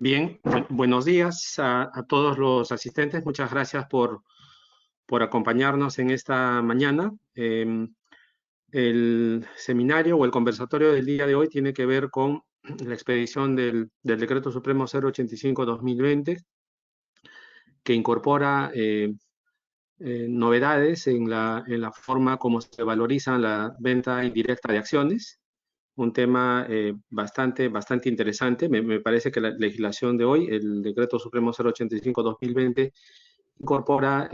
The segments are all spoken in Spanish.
Bien, buenos días a todos los asistentes. Muchas gracias por acompañarnos en esta mañana. El seminario o el conversatorio del día de hoy tiene que ver con la expedición del Decreto Supremo 085-2020, que incorpora novedades en la forma como se valoriza la venta indirecta de acciones. Un tema bastante interesante. Me parece que la legislación de hoy, el Decreto Supremo 085-2020, incorpora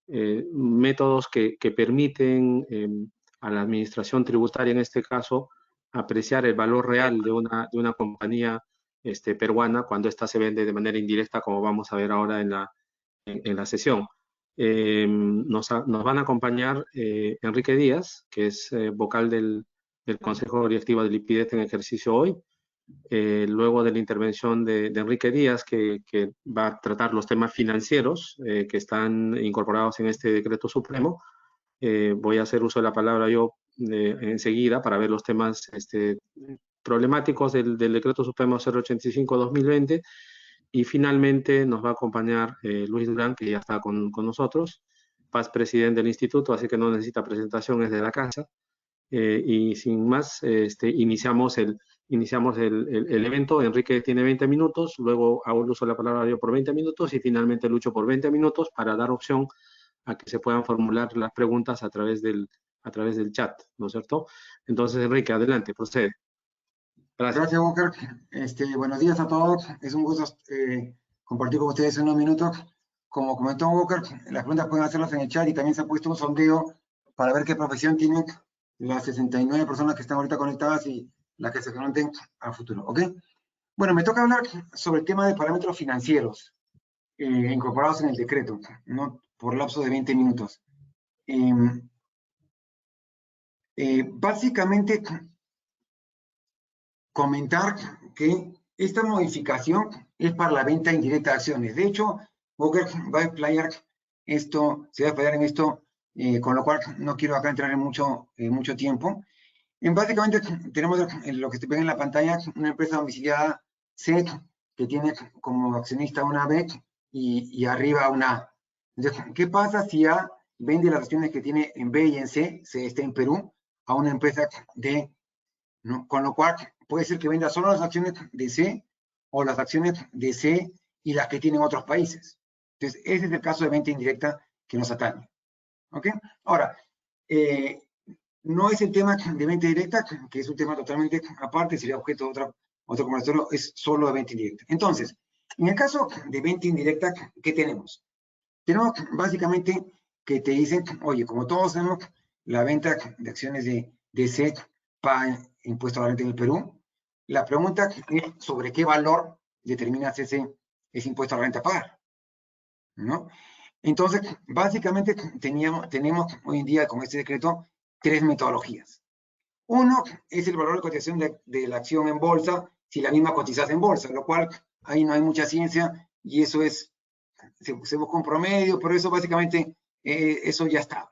métodos que permiten a la administración tributaria, en este caso, apreciar el valor real de una compañía peruana cuando ésta se vende de manera indirecta, como vamos a ver ahora en la sesión. Nos van a acompañar Enrique Díaz, que es vocal del Consejo Directivo de Liquidez en ejercicio hoy. Luego de la intervención de Enrique Díaz, que va a tratar los temas financieros que están incorporados en este decreto supremo, voy a hacer uso de la palabra yo enseguida para ver los temas problemáticos del decreto supremo 085-2020. Y finalmente nos va a acompañar Luis Durán, que ya está con nosotros, Paz, presidente del instituto, así que no necesita presentación, es de la casa. Y sin más, iniciamos el evento. Enrique tiene 20 minutos, luego hago el uso de la palabra yo por 20 minutos y finalmente Lucho por 20 minutos para dar opción a que se puedan formular las preguntas a través del chat, ¿no es cierto? Entonces, Enrique, adelante, procede. Gracias. Gracias, Walker. Buenos días a todos. Es un gusto compartir con ustedes unos minutos. Como comentó Walker, las preguntas pueden hacerlas en el chat y también se ha puesto un sondeo para ver qué profesión tienen las 69 personas que están ahorita conectadas y las que se conecten a futuro, ¿ok? Bueno, me toca hablar sobre el tema de parámetros financieros incorporados en el decreto, ¿no? Por lapso de 20 minutos. Básicamente, comentar que esta modificación es para la venta indirecta de acciones. De hecho, Walker va a explayar esto, se va a explayar en esto, con lo cual no quiero acá entrar en mucho tiempo. Básicamente tenemos lo que se ve en la pantalla, una empresa domiciliada C, que tiene como accionista una B y arriba una A. Entonces, ¿qué pasa si A vende las acciones que tiene en B y en C está en Perú, a una empresa D, ¿no? Con lo cual puede ser que venda solo las acciones de C o las acciones de C y las que tienen otros países. Entonces, ese es el caso de venta indirecta que nos atañe. ¿Ok? Ahora, no es el tema de venta directa, que es un tema totalmente aparte, sería objeto de otro conversatorio, es solo de venta indirecta. Entonces, en el caso de venta indirecta, ¿qué tenemos? Tenemos básicamente que te dicen, oye, como todos sabemos, la venta de acciones de C paga impuesto a la renta en el Perú. La pregunta es sobre qué valor determinas ese impuesto a la renta a pagar, ¿no? Entonces, básicamente tenemos hoy en día con este decreto 3 metodologías. Uno es el valor de cotización de la acción en bolsa, si la misma cotizas en bolsa, lo cual ahí no hay mucha ciencia y eso es, se busca un promedio, pero eso básicamente, eso ya está.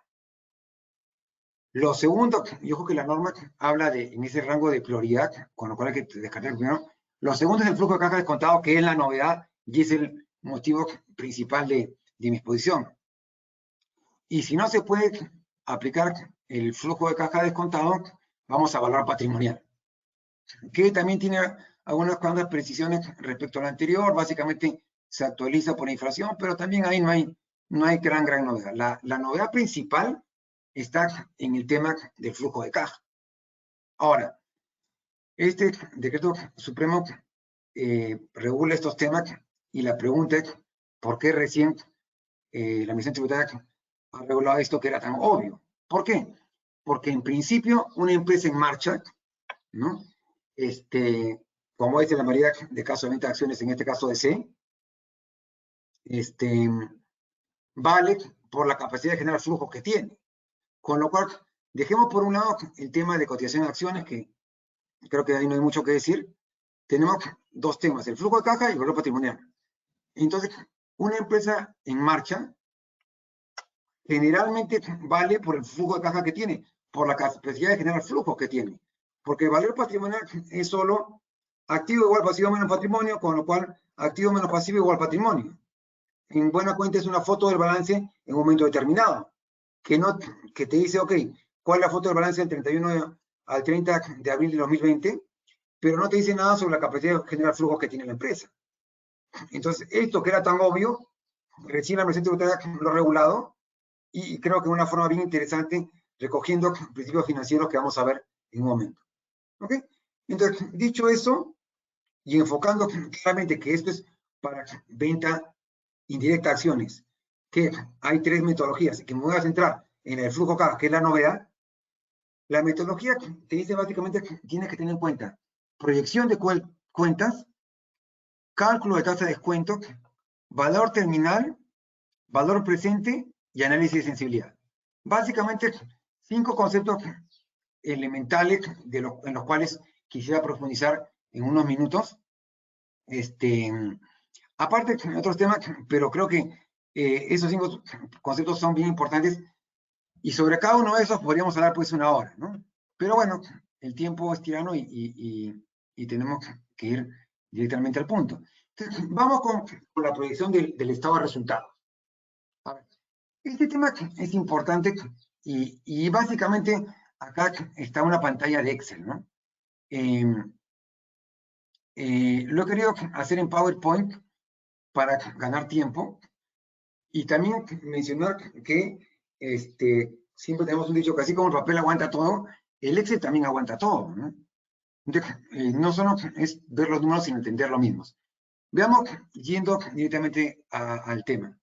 Lo segundo, yo creo que la norma habla en ese rango de prioridad, con lo cual hay que descartar el primero. Lo segundo es el flujo de caja descontado, que es la novedad y es el motivo principal de mi exposición. Y si no se puede aplicar el flujo de caja descontado, vamos a valorar patrimonial, que también tiene algunas cuantas precisiones respecto a lo anterior. Básicamente se actualiza por inflación, pero también ahí no hay gran novedad. La novedad principal está en el tema del flujo de caja. Ahora, este decreto supremo regula estos temas y la pregunta es, ¿por qué recién la Administración Tributaria ha regulado esto que era tan obvio? ¿Por qué? Porque en principio una empresa en marcha, ¿no? Como es en la mayoría de casos de venta de acciones, en este caso de C, vale por la capacidad de generar flujo que tiene. Con lo cual, dejemos por un lado el tema de cotización de acciones, que creo que ahí no hay mucho que decir. Tenemos dos temas, el flujo de caja y el valor patrimonial. Entonces, una empresa en marcha generalmente vale por el flujo de caja que tiene, por la capacidad de generar flujo que tiene. Porque el valor patrimonial es solo activo igual pasivo menos patrimonio, con lo cual activo menos pasivo igual patrimonio. En buena cuenta es una foto del balance en un momento determinado, que te dice, ok, ¿cuál es la foto del balance del 31 al 30 de abril de 2020? Pero no te dice nada sobre la capacidad de generar flujos que tiene la empresa. Entonces, esto que era tan obvio, recién la Administración Tributaria lo ha regulado, y creo que de una forma bien interesante, recogiendo principios financieros que vamos a ver en un momento. ¿Ok? Entonces, dicho eso, y enfocando claramente que esto es para venta indirecta de acciones, que hay 3 metodologías, que me voy a centrar en el flujo caja, que es la novedad. La metodología te dice básicamente que tienes que tener en cuenta proyección de cuentas, cálculo de tasa de descuento, valor terminal, valor presente y análisis de sensibilidad. Básicamente, 5 conceptos elementales en los cuales quisiera profundizar en unos minutos. Aparte de otros temas, pero creo que esos 5 conceptos son bien importantes, y sobre cada uno de esos podríamos hablar pues una hora, ¿no? Pero bueno, el tiempo es tirano y tenemos que ir directamente al punto. Entonces, vamos con la proyección del estado de resultados. A ver, este tema es importante y básicamente acá está una pantalla de Excel, ¿no? Lo he querido hacer en PowerPoint para ganar tiempo, y también mencionar que siempre tenemos un dicho que así como el papel aguanta todo, el Excel también aguanta todo, ¿no? Entonces, no solo es ver los números, sino entender los mismos. Veamos, yendo directamente al tema.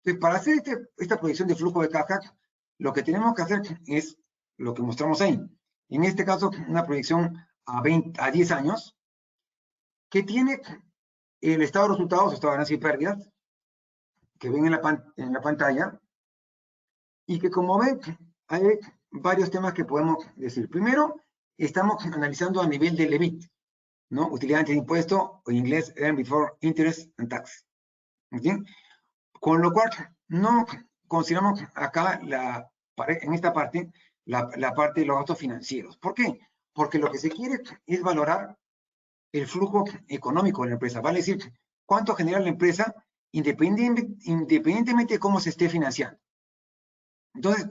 Entonces, para hacer esta proyección de flujo de caja, lo que tenemos que hacer es lo que mostramos ahí. En este caso, una proyección a 10 años, que tiene el estado de resultados, estado de ganancias y pérdidas, que ven en la pantalla, y que como ven, hay varios temas que podemos decir. Primero, estamos analizando a nivel del EBIT, ¿no? Utilidad antes de impuesto, o en inglés, Earned Before Interest and Tax. ¿Sí? Con lo cual, no consideramos acá, en esta parte, la parte de los gastos financieros. ¿Por qué? Porque lo que se quiere es valorar el flujo económico de la empresa, vale decir, cuánto genera la empresa independientemente de cómo se esté financiando. Entonces,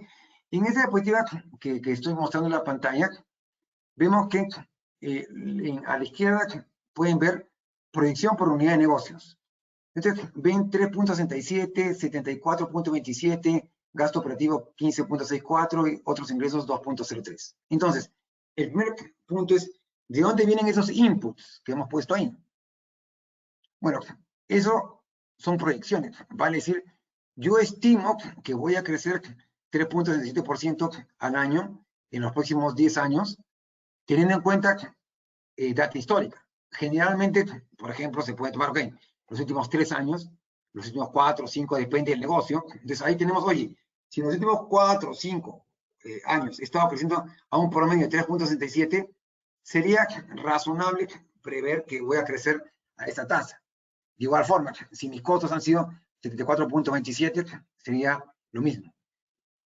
en esa diapositiva que estoy mostrando en la pantalla, vemos que a la izquierda pueden ver proyección por unidad de negocios. Entonces, ven 3.67, 74.27, gasto operativo 15.64 y otros ingresos 2.03. Entonces, el primer punto es, ¿de dónde vienen esos inputs que hemos puesto ahí? Bueno, eso son proyecciones, vale decir, yo estimo que voy a crecer 3.67% al año en los próximos 10 años, teniendo en cuenta data histórica. Generalmente, por ejemplo, se puede tomar, los últimos 3 años, los últimos 4 o 5, depende del negocio. Entonces ahí tenemos, oye, si en los últimos 4 o 5 años he estado creciendo a un promedio de 3.67, sería razonable prever que voy a crecer a esa tasa. De igual forma, si mis costos han sido 74.27, sería lo mismo.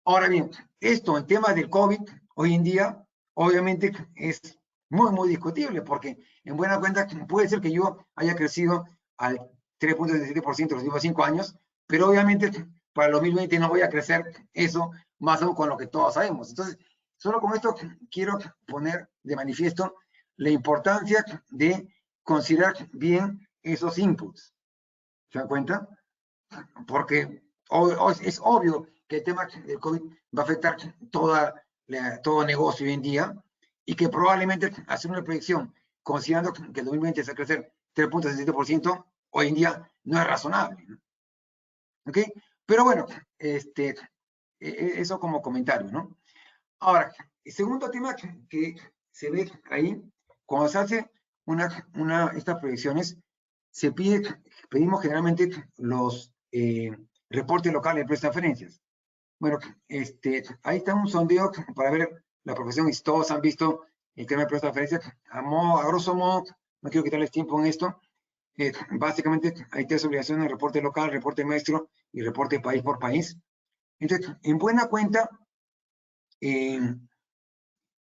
Ahora bien, esto en temas del COVID, hoy en día, obviamente es muy discutible, porque en buena cuenta puede ser que yo haya crecido al 3.77% en los últimos 5 años, pero obviamente para el 2020 no voy a crecer eso, más aún con lo que todos sabemos. Entonces, solo con esto quiero poner de manifiesto la importancia de considerar bien esos inputs. ¿Se dan cuenta? Porque es obvio que el tema del COVID va a afectar todo negocio hoy en día, y que probablemente hacer una proyección considerando que el 2020 se va a crecer 3.67%, hoy en día no es razonable, ¿no? ¿Ok? Pero bueno, eso como comentario, ¿no? Ahora, el segundo tema que se ve ahí, cuando se hace estas proyecciones, pedimos generalmente los reportes locales de transferencias. Bueno, ahí está un sondeo para ver la profesión, y todos han visto el tema de transferencias. A grosso modo, no quiero quitarles tiempo en esto. Básicamente hay 3 obligaciones: reporte local, reporte maestro y reporte país por país. Entonces, en buena cuenta, en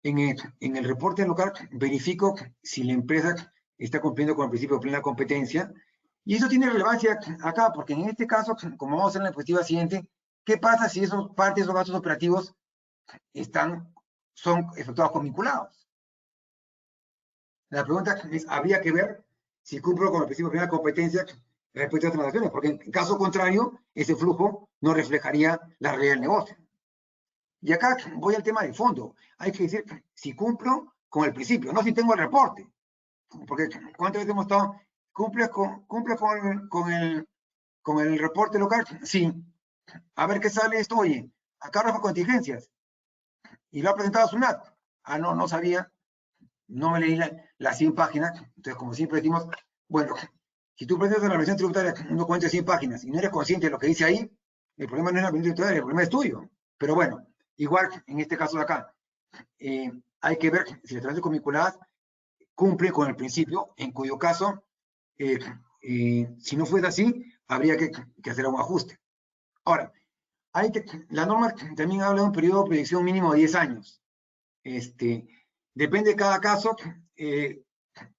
el reporte local verifico si la empresa está cumpliendo con el principio de plena competencia. Y eso tiene relevancia acá, porque en este caso, como vamos a ver en la diapositiva siguiente, ¿qué pasa si esos partes o gastos operativos son efectuados con vinculados? La pregunta es, habría que ver si cumplo con el principio de plena competencia respecto a las transacciones, porque en caso contrario, ese flujo no reflejaría la realidad del negocio. Y acá voy al tema de fondo. Hay que decir si cumplo con el principio, no si tengo el reporte. Porque ¿cuántas veces hemos estado? ¿Cumple con el reporte local? Sí. A ver qué sale esto. Oye, acá rojo contingencias. Y lo ha presentado SUNAT. Ah, no, no sabía. No me leí las 100 páginas. Entonces, como siempre decimos, bueno, si tú presentas la revisión tributaria un documento de 100 páginas y no eres consciente de lo que dice ahí, el problema no es la revisión tributaria, el problema es tuyo. Pero bueno, igual en este caso de acá, hay que ver si las transacciones vinculadas cumple con el principio, en cuyo caso, si no fuese así, habría que hacer un ajuste. Ahora, la norma también habla de un periodo de proyección mínimo de 10 años. Depende de cada caso.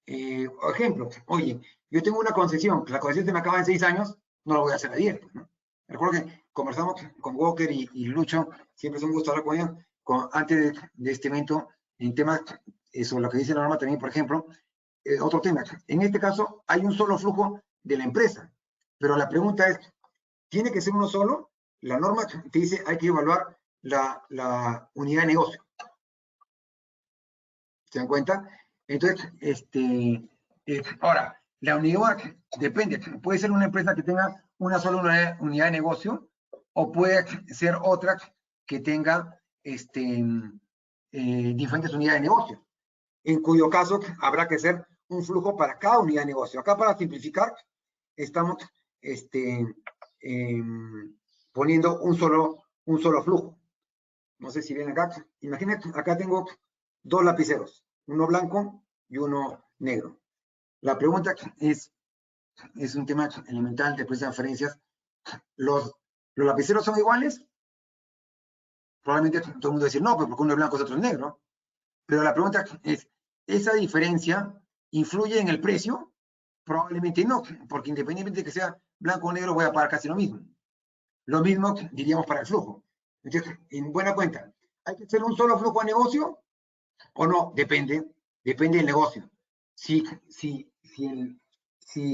Ejemplo, oye, yo tengo una concesión, la concesión se me acaba en 6 años, no lo voy a hacer a 10. Pues, ¿no? Recuerdo que conversamos con Walker y Lucho, siempre es un gusto hablar con ellos, antes de este evento, en temas sobre lo que dice la norma también, por ejemplo, otro tema. En este caso, hay un solo flujo de la empresa, pero la pregunta es, ¿tiene que ser uno solo? La norma te dice hay que evaluar la unidad de negocio. ¿Se dan cuenta? Entonces, ahora, la unidad depende. Puede ser una empresa que tenga una sola unidad de negocio o puede ser otra que tenga diferentes unidades de negocio, en cuyo caso habrá que hacer un flujo para cada unidad de negocio. Acá, para simplificar, estamos poniendo un solo flujo. No sé si ven acá. Imagínate, acá tengo 2 lapiceros, uno blanco y uno negro. La pregunta es un tema elemental de transferencias. ¿Los lapiceros son iguales? Probablemente todo el mundo va a decir, no, pues porque uno es blanco y otro es negro. Pero la pregunta es, ¿esa diferencia influye en el precio? Probablemente no, porque independientemente de que sea blanco o negro, voy a pagar casi lo mismo. Lo mismo diríamos para el flujo. Entonces, en buena cuenta, ¿hay que hacer un solo flujo de negocio o no? Depende del negocio. Si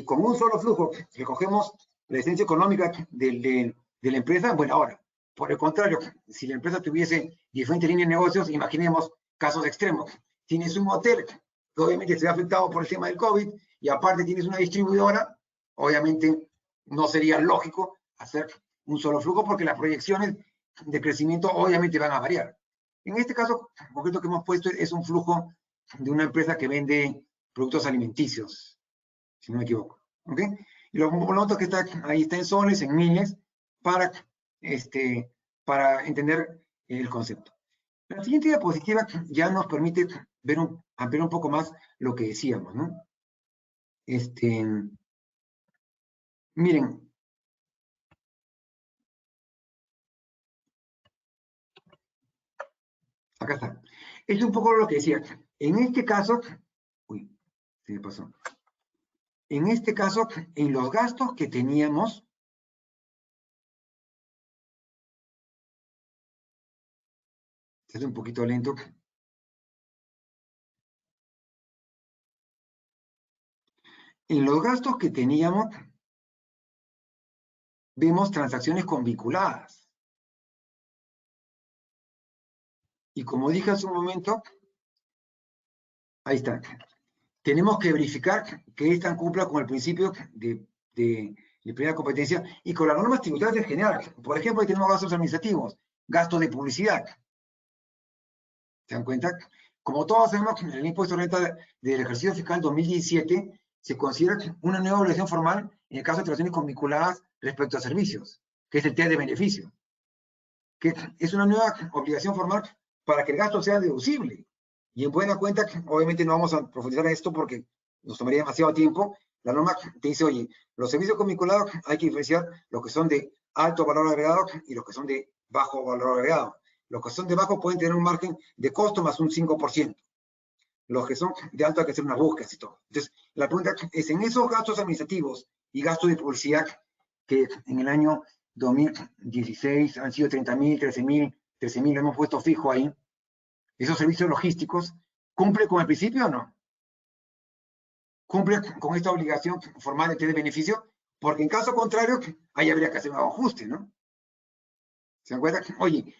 con un solo flujo recogemos la esencia económica de la empresa, bueno, ahora, por el contrario, si la empresa tuviese diferentes líneas de negocios, imaginemos casos extremos. Tienes un hotel que obviamente se ve afectado por el tema del COVID y aparte tienes una distribuidora, obviamente no sería lógico hacer un solo flujo porque las proyecciones de crecimiento obviamente van a variar. En este caso concreto que hemos puesto es un flujo de una empresa que vende productos alimenticios, si no me equivoco. ¿Okay? Y lo otro que está ahí está en soles, en miles, para entender el concepto. La siguiente diapositiva ya nos permite ampliar un poco más lo que decíamos, ¿no? Miren. Acá está. Es un poco lo que decía. En este caso, uy, se me pasó. En este caso, en los gastos que teníamos, es un poquito lento. En los gastos que teníamos, vemos transacciones con vinculadas. Y como dije hace un momento, ahí está. Tenemos que verificar que esta cumpla con el principio de plena competencia y con las normas tributarias en general. Por ejemplo, ahí tenemos gastos administrativos, gastos de publicidad. ¿Se dan cuenta? Como todos sabemos, que en el impuesto de renta del ejercicio fiscal 2017 se considera una nueva obligación formal en el caso de transacciones vinculadas respecto a servicios, que es el test de beneficio, que es una nueva obligación formal para que el gasto sea deducible. Y en buena cuenta, obviamente no vamos a profundizar en esto porque nos tomaría demasiado tiempo. La norma te dice, oye, los servicios vinculados hay que diferenciar los que son de alto valor agregado y los que son de bajo valor agregado. Los que son de bajo pueden tener un margen de costo más un 5%. Los que son de alto hay que hacer unas búsquedas y todo. Entonces, la pregunta es, en esos gastos administrativos y gastos de publicidad que en el año 2016 han sido 30.000, 13.000, lo hemos puesto fijo ahí, esos servicios logísticos, ¿cumple con el principio o no? ¿Cumple con esta obligación formal de tener beneficio? Porque en caso contrario, ahí habría que hacer un ajuste, ¿no? ¿Se dan cuenta? Oye,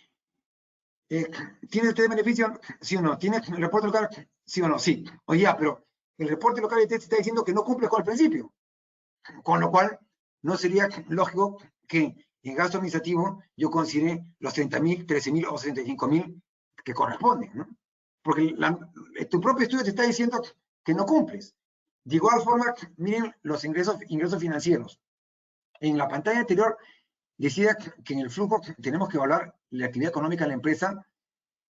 ¿tiene usted beneficio? ¿Sí o no? ¿Tiene el reporte local? ¿Sí o no? Sí. Oye, ya, pero el reporte local te está diciendo que no cumple con el principio. Con lo cual, no sería lógico que en gasto administrativo yo considere los 30.000, 13.000 o 65.000 que corresponden, ¿no? Porque tu propio estudio te está diciendo que no cumples. De igual forma, miren los ingresos financieros. En la pantalla anterior decía que en el flujo tenemos que evaluar la actividad económica de la empresa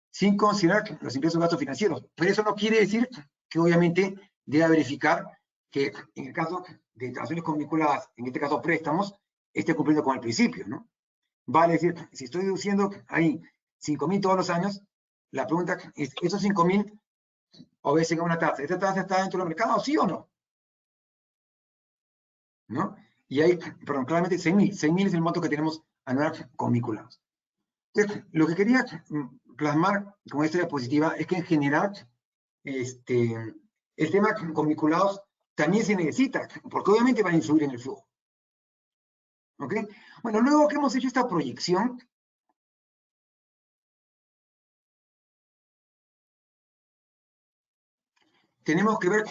sin considerar los ingresos y gastos financieros. Pero eso no quiere decir que obviamente deba verificar que en el caso de transacciones convinculadas, en este caso préstamos, esté cumpliendo con el principio, ¿no? Vale decir, si estoy deduciendo ahí 5.000 todos los años, la pregunta es, ¿esos 5.000 obedecen a una tasa? ¿Esta tasa está dentro del mercado, sí o no? ¿No? Y ahí, perdón, claramente 6.000. 6.000 es el monto que tenemos anual con vinculados. Entonces, lo que quería plasmar con esta diapositiva es que en general el tema con vinculados también se necesita, porque obviamente van a influir en el flujo. ¿Ok? Bueno, luego que hemos hecho esta proyección, tenemos que ver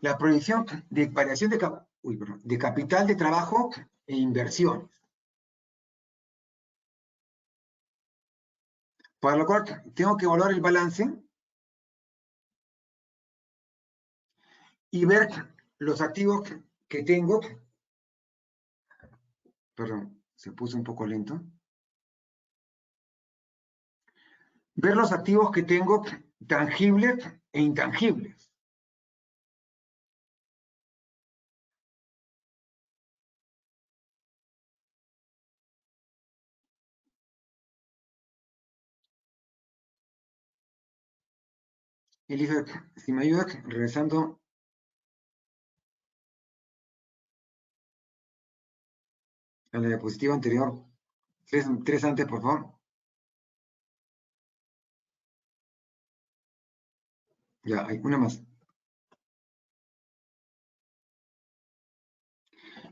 la proyección de variación de capital de trabajo e inversiones. Para lo cual tengo que evaluar el balance y ver los activos que tengo. Perdón, se puso un poco lento. Ver los activos que tengo tangibles e intangibles. Elizabeth, si me ayudas, regresando a la diapositiva anterior, tres antes, por favor. Ya, hay una más.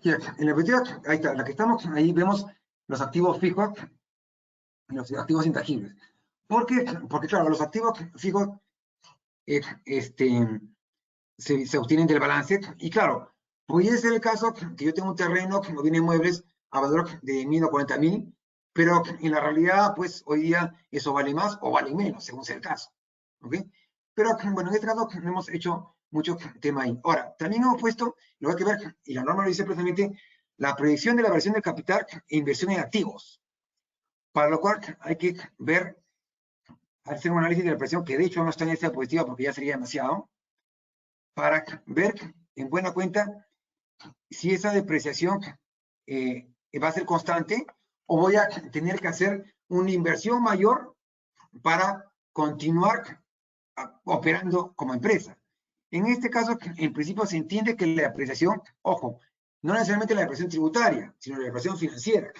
Ya, en la diapositiva, ahí está, la que estamos, ahí vemos los activos fijos y los activos intangibles. ¿Por qué? Porque, claro, los activos fijos se obtienen del balance. Y claro, puede ser el caso que yo tengo un terreno que no tiene muebles a valor de 1.000 o 40.000, pero en la realidad, pues hoy día eso vale más o vale menos, según sea el caso. ¿Ok? Pero bueno, en este caso no hemos hecho mucho tema ahí. Ahora, también hemos puesto, lo hay que ver, y la norma lo dice precisamente, la proyección de la variación del capital e inversión en activos. Para lo cual hay que ver, hacer un análisis de la presión, que de hecho no está en esta diapositiva porque ya sería demasiado, para ver en buena cuenta si esa depreciación va a ser constante o voy a tener que hacer una inversión mayor para continuar operando como empresa. En este caso, en principio se entiende que la depreciación, ojo, no necesariamente la depreciación tributaria, sino la depreciación financiera.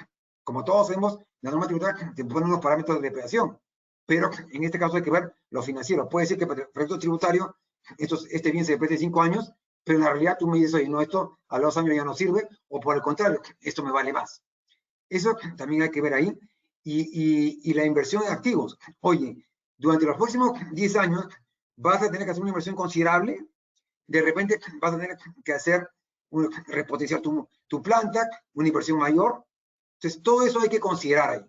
Como todos sabemos, la norma tributaria te pone unos parámetros de depreciación, pero en este caso hay que ver lo financiero. Puede ser que para el proyecto tributario este bien se deprecie 5 años, pero en la realidad tú me dices, oye, no, esto a los años ya no sirve, o por el contrario, esto me vale más. Eso también hay que ver ahí. Y la inversión en activos. Oye, durante los próximos 10 años vas a tener que hacer una inversión considerable, de repente vas a tener que hacer, repotenciar tu planta, una inversión mayor. Entonces, todo eso hay que considerar ahí.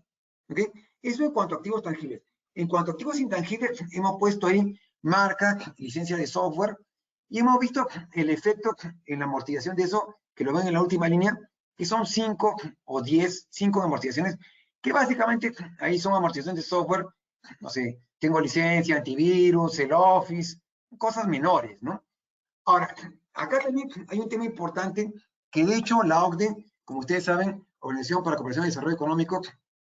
¿Okay? Eso en cuanto a activos tangibles. En cuanto a activos intangibles, hemos puesto ahí marca, licencia de software, y hemos visto el efecto en la amortización de eso, que lo ven en la última línea, que son 5 o 10, 5 amortizaciones, que básicamente ahí son amortizaciones de software, no sé, tengo licencia, antivirus, el Office, cosas menores, ¿no? Ahora, acá también hay un tema importante que de hecho la OCDE, como ustedes saben, Organización para la Cooperación y Desarrollo Económico,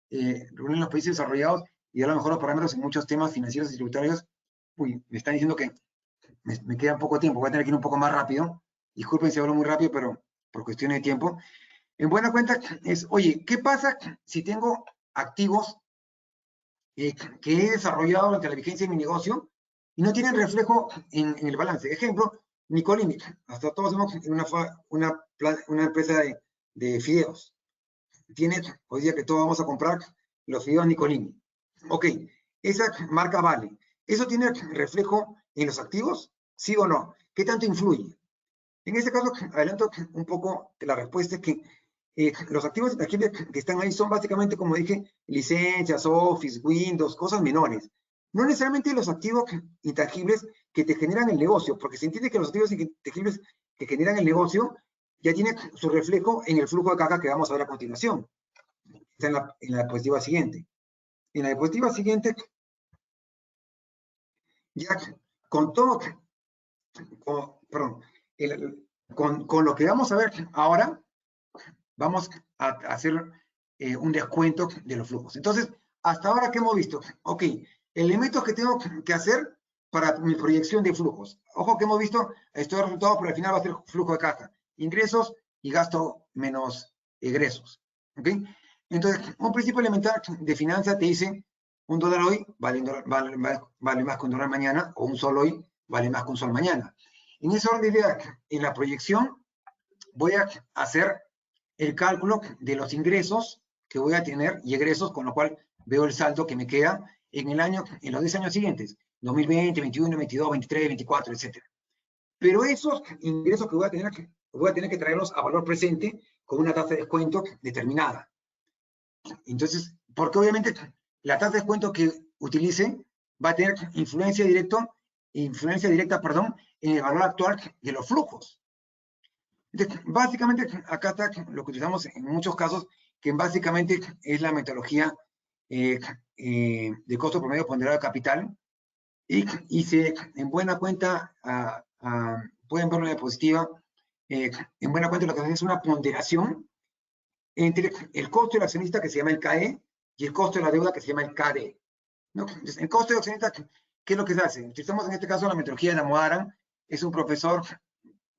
reúne los países desarrollados y da los mejores parámetros en muchos temas financieros y tributarios. Uy, me están diciendo que me queda poco tiempo, voy a tener que ir un poco más rápido. Disculpen si hablo muy rápido, pero por cuestiones de tiempo. En buena cuenta es, oye, ¿qué pasa si tengo activos que he desarrollado durante la vigencia de mi negocio y no tienen reflejo en el balance? Ejemplo, Nicolini. Hasta todos hemos una empresa de fideos. Tiene, hoy día que todos vamos a comprar los fideos Nicolini. Ok, esa marca vale. ¿Eso tiene reflejo en los activos? ¿Sí o no? ¿Qué tanto influye? En este caso, adelanto un poco la respuesta, es que los activos intangibles que están ahí son básicamente, como dije, licencias, Office, Windows, cosas menores. No necesariamente los activos intangibles que te generan el negocio, porque se entiende que los activos intangibles que generan el negocio ya tienen su reflejo en el flujo de caja que vamos a ver a continuación. Está en la diapositiva siguiente. En la diapositiva siguiente, ya con todo, con lo que vamos a ver ahora, vamos a hacer un descuento de los flujos. Entonces, hasta ahora, ¿qué hemos visto? Ok, elementos que tengo que hacer para mi proyección de flujos. Ojo que hemos visto, estos resultados, pero al final va a ser flujo de caja. Ingresos y gasto menos egresos. ¿Ok? Entonces, un principio elemental de finanzas te dice, $1 hoy vale más que $1 mañana, o un sol hoy vale más que un sol mañana. En esa orden de idea, en la proyección, voy a hacer el cálculo de los ingresos que voy a tener y egresos, con lo cual veo el saldo que me queda en los 10 años siguientes, 2020, 21, 22, 23, 24, etc. Pero esos ingresos que voy a tener que traerlos a valor presente con una tasa de descuento determinada. Entonces, porque obviamente la tasa de descuento que utilice va a tener influencia directa, en el valor actual de los flujos. Entonces, básicamente, acá está lo que utilizamos en muchos casos, que básicamente es la metodología de costo promedio ponderado de capital, y se, en buena cuenta, pueden verlo en la diapositiva, en buena cuenta lo que hace es una ponderación entre el costo del accionista, que se llama el CAE, y el costo de la deuda, que se llama el KD. ¿No? Entonces, el costo del accionista, ¿qué es lo que se hace? Utilizamos en este caso la metodología de Damodaran, es un profesor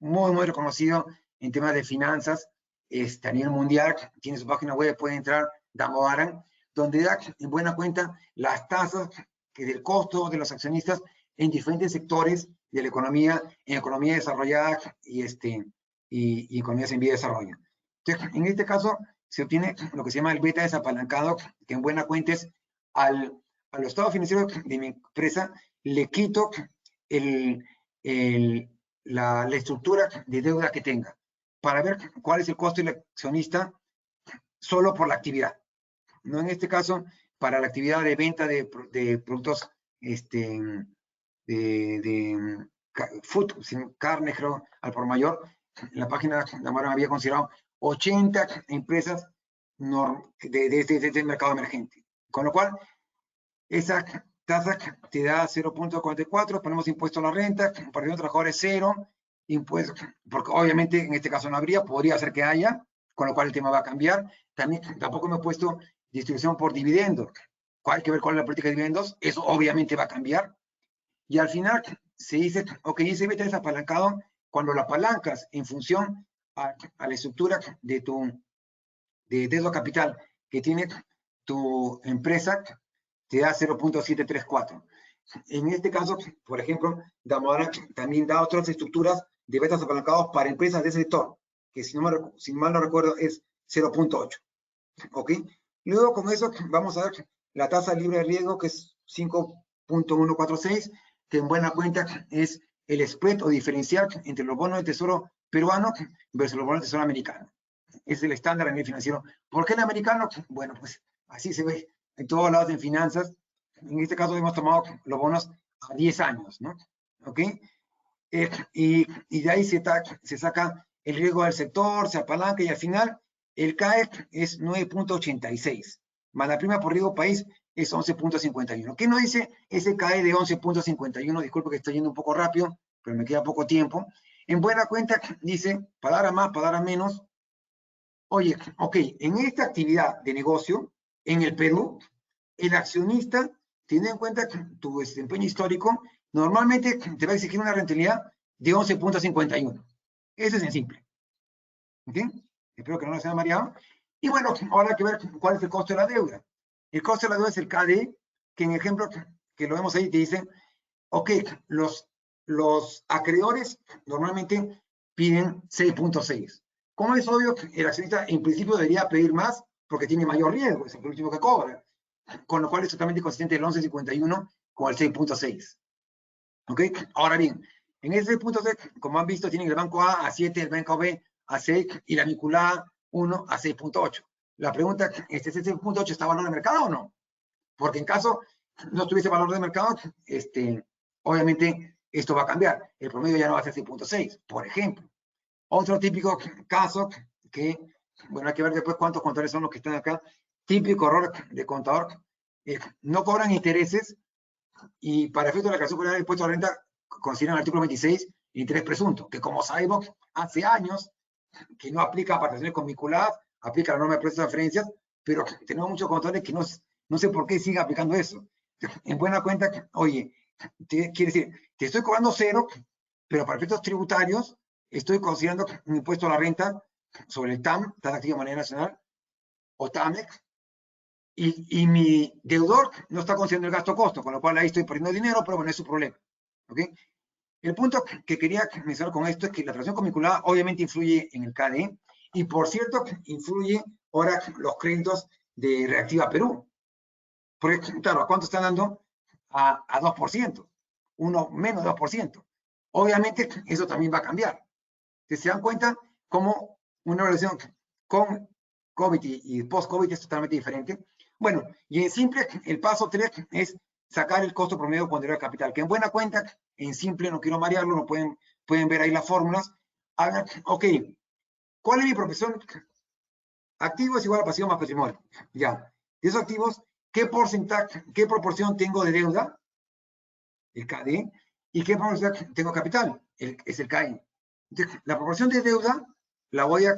muy, muy reconocido en temas de finanzas a nivel mundial, tiene su página web, puede entrar, Damodaran, donde da en buena cuenta las tasas del costo de los accionistas en diferentes sectores de la economía, en economía desarrollada y economías en vía de desarrollo. Entonces, en este caso, se obtiene lo que se llama el beta desapalancado, que en buena cuenta es a los estados financieros de mi empresa, le quito la estructura de deuda que tenga, para ver cuál es el costo del accionista solo por la actividad. No en este caso, para la actividad de venta de productos food, sin carne, creo, al por mayor. En la página de Damodaran había considerado 80 empresas de este mercado emergente. Con lo cual, esa tasa te da 0.44, ponemos impuesto a la renta, partiendo de trabajadores 0, impuesto, porque obviamente en este caso no habría, podría ser que haya, con lo cual el tema va a cambiar. También tampoco me he puesto distribución por dividendos. Hay que ver cuál es la política de dividendos, eso obviamente va a cambiar. Y al final se dice, ok, ese beta es apalancado cuando lo apalancas en función a la estructura de deuda capital que tiene tu empresa, te da 0.734. En este caso, por ejemplo, Damodaran también da otras estructuras de betas apalancados para empresas de ese sector, que si mal no recuerdo es 0.8. ¿Ok? Luego con eso vamos a ver la tasa libre de riesgo, que es 5.146, que en buena cuenta es el spread o diferencial entre los bonos del tesoro peruano versus los bonos del tesoro americano. Es el estándar a nivel financiero. ¿Por qué el americano? Bueno, pues así se ve en todos lados en finanzas. En este caso hemos tomado los bonos a 10 años, ¿no? ¿Ok? Y de ahí se saca el riesgo del sector, se apalanca y al final el CAE es 9.86, más la prima por riesgo país es 11.51. ¿Qué nos dice ese CAE de 11.51? Disculpe que estoy yendo un poco rápido, pero me queda poco tiempo. En buena cuenta dice, para dar a más, para dar a menos. Oye, ok, en esta actividad de negocio, en el Perú, el accionista, teniendo en cuenta tu desempeño histórico, normalmente te va a exigir una rentabilidad de 11.51. Eso es en simple. ¿Ok? Espero que no nos haya mareado. Y bueno, ahora hay que ver cuál es el costo de la deuda. El costo de la deuda es el KDE, que en ejemplo que lo vemos ahí, te dicen, ok, los acreedores normalmente piden 6.6. Como es obvio, el accionista en principio debería pedir más porque tiene mayor riesgo, es el último que cobra. Con lo cual es totalmente consistente el 11.51 con el 6.6. ¿Ok? Ahora bien, en ese 6.6, como han visto, tienen el banco A 7, el banco B a 6 y la vinculada 1 a 6.8. La pregunta es, ¿ese 6.8 está valor de mercado o no? Porque en caso no tuviese valor de mercado, obviamente esto va a cambiar. El promedio ya no va a ser 6.6, por ejemplo. Otro típico caso que, bueno, hay que ver después cuántos contadores son los que están acá. Típico error de contador, no cobran intereses y para efecto de la declaración jurada del impuesto a la renta consideran el artículo 26 interés presunto, que como sabemos, hace años que no aplica a participaciones con vinculadas, aplica la norma de precios de transferencias, pero tenemos muchos contadores que no sé por qué sigue aplicando eso. En buena cuenta, oye, quiere decir, te estoy cobrando cero, pero para efectos tributarios estoy considerando un impuesto a la renta sobre el TAM, Tasa Activa de Moneda Nacional, o TAMEX, y mi deudor no está considerando el gasto-costo, con lo cual ahí estoy perdiendo dinero, pero bueno, es su problema. ¿Ok? El punto que quería mencionar con esto es que la transacción comiculada obviamente influye en el KDE, y por cierto, influye ahora los créditos de Reactiva Perú. Porque, claro, ¿a cuánto están dando? A 2%, uno menos de 2%. Obviamente, eso también va a cambiar. ¿Se dan cuenta cómo una relación con COVID y post-COVID es totalmente diferente? Bueno, y en simple, el paso 3 es sacar el costo promedio ponderado de capital, que en buena cuenta, en simple, no quiero marearlo, no pueden ver ahí las fórmulas. Hagan, ok, ¿cuál es mi proporción? Activo es igual a pasivo más patrimonio. Ya. De esos activos, ¿qué porcentaje, qué proporción tengo de deuda? El KD. ¿Y qué proporción tengo capital? Es el KI. Entonces, la proporción de deuda la voy a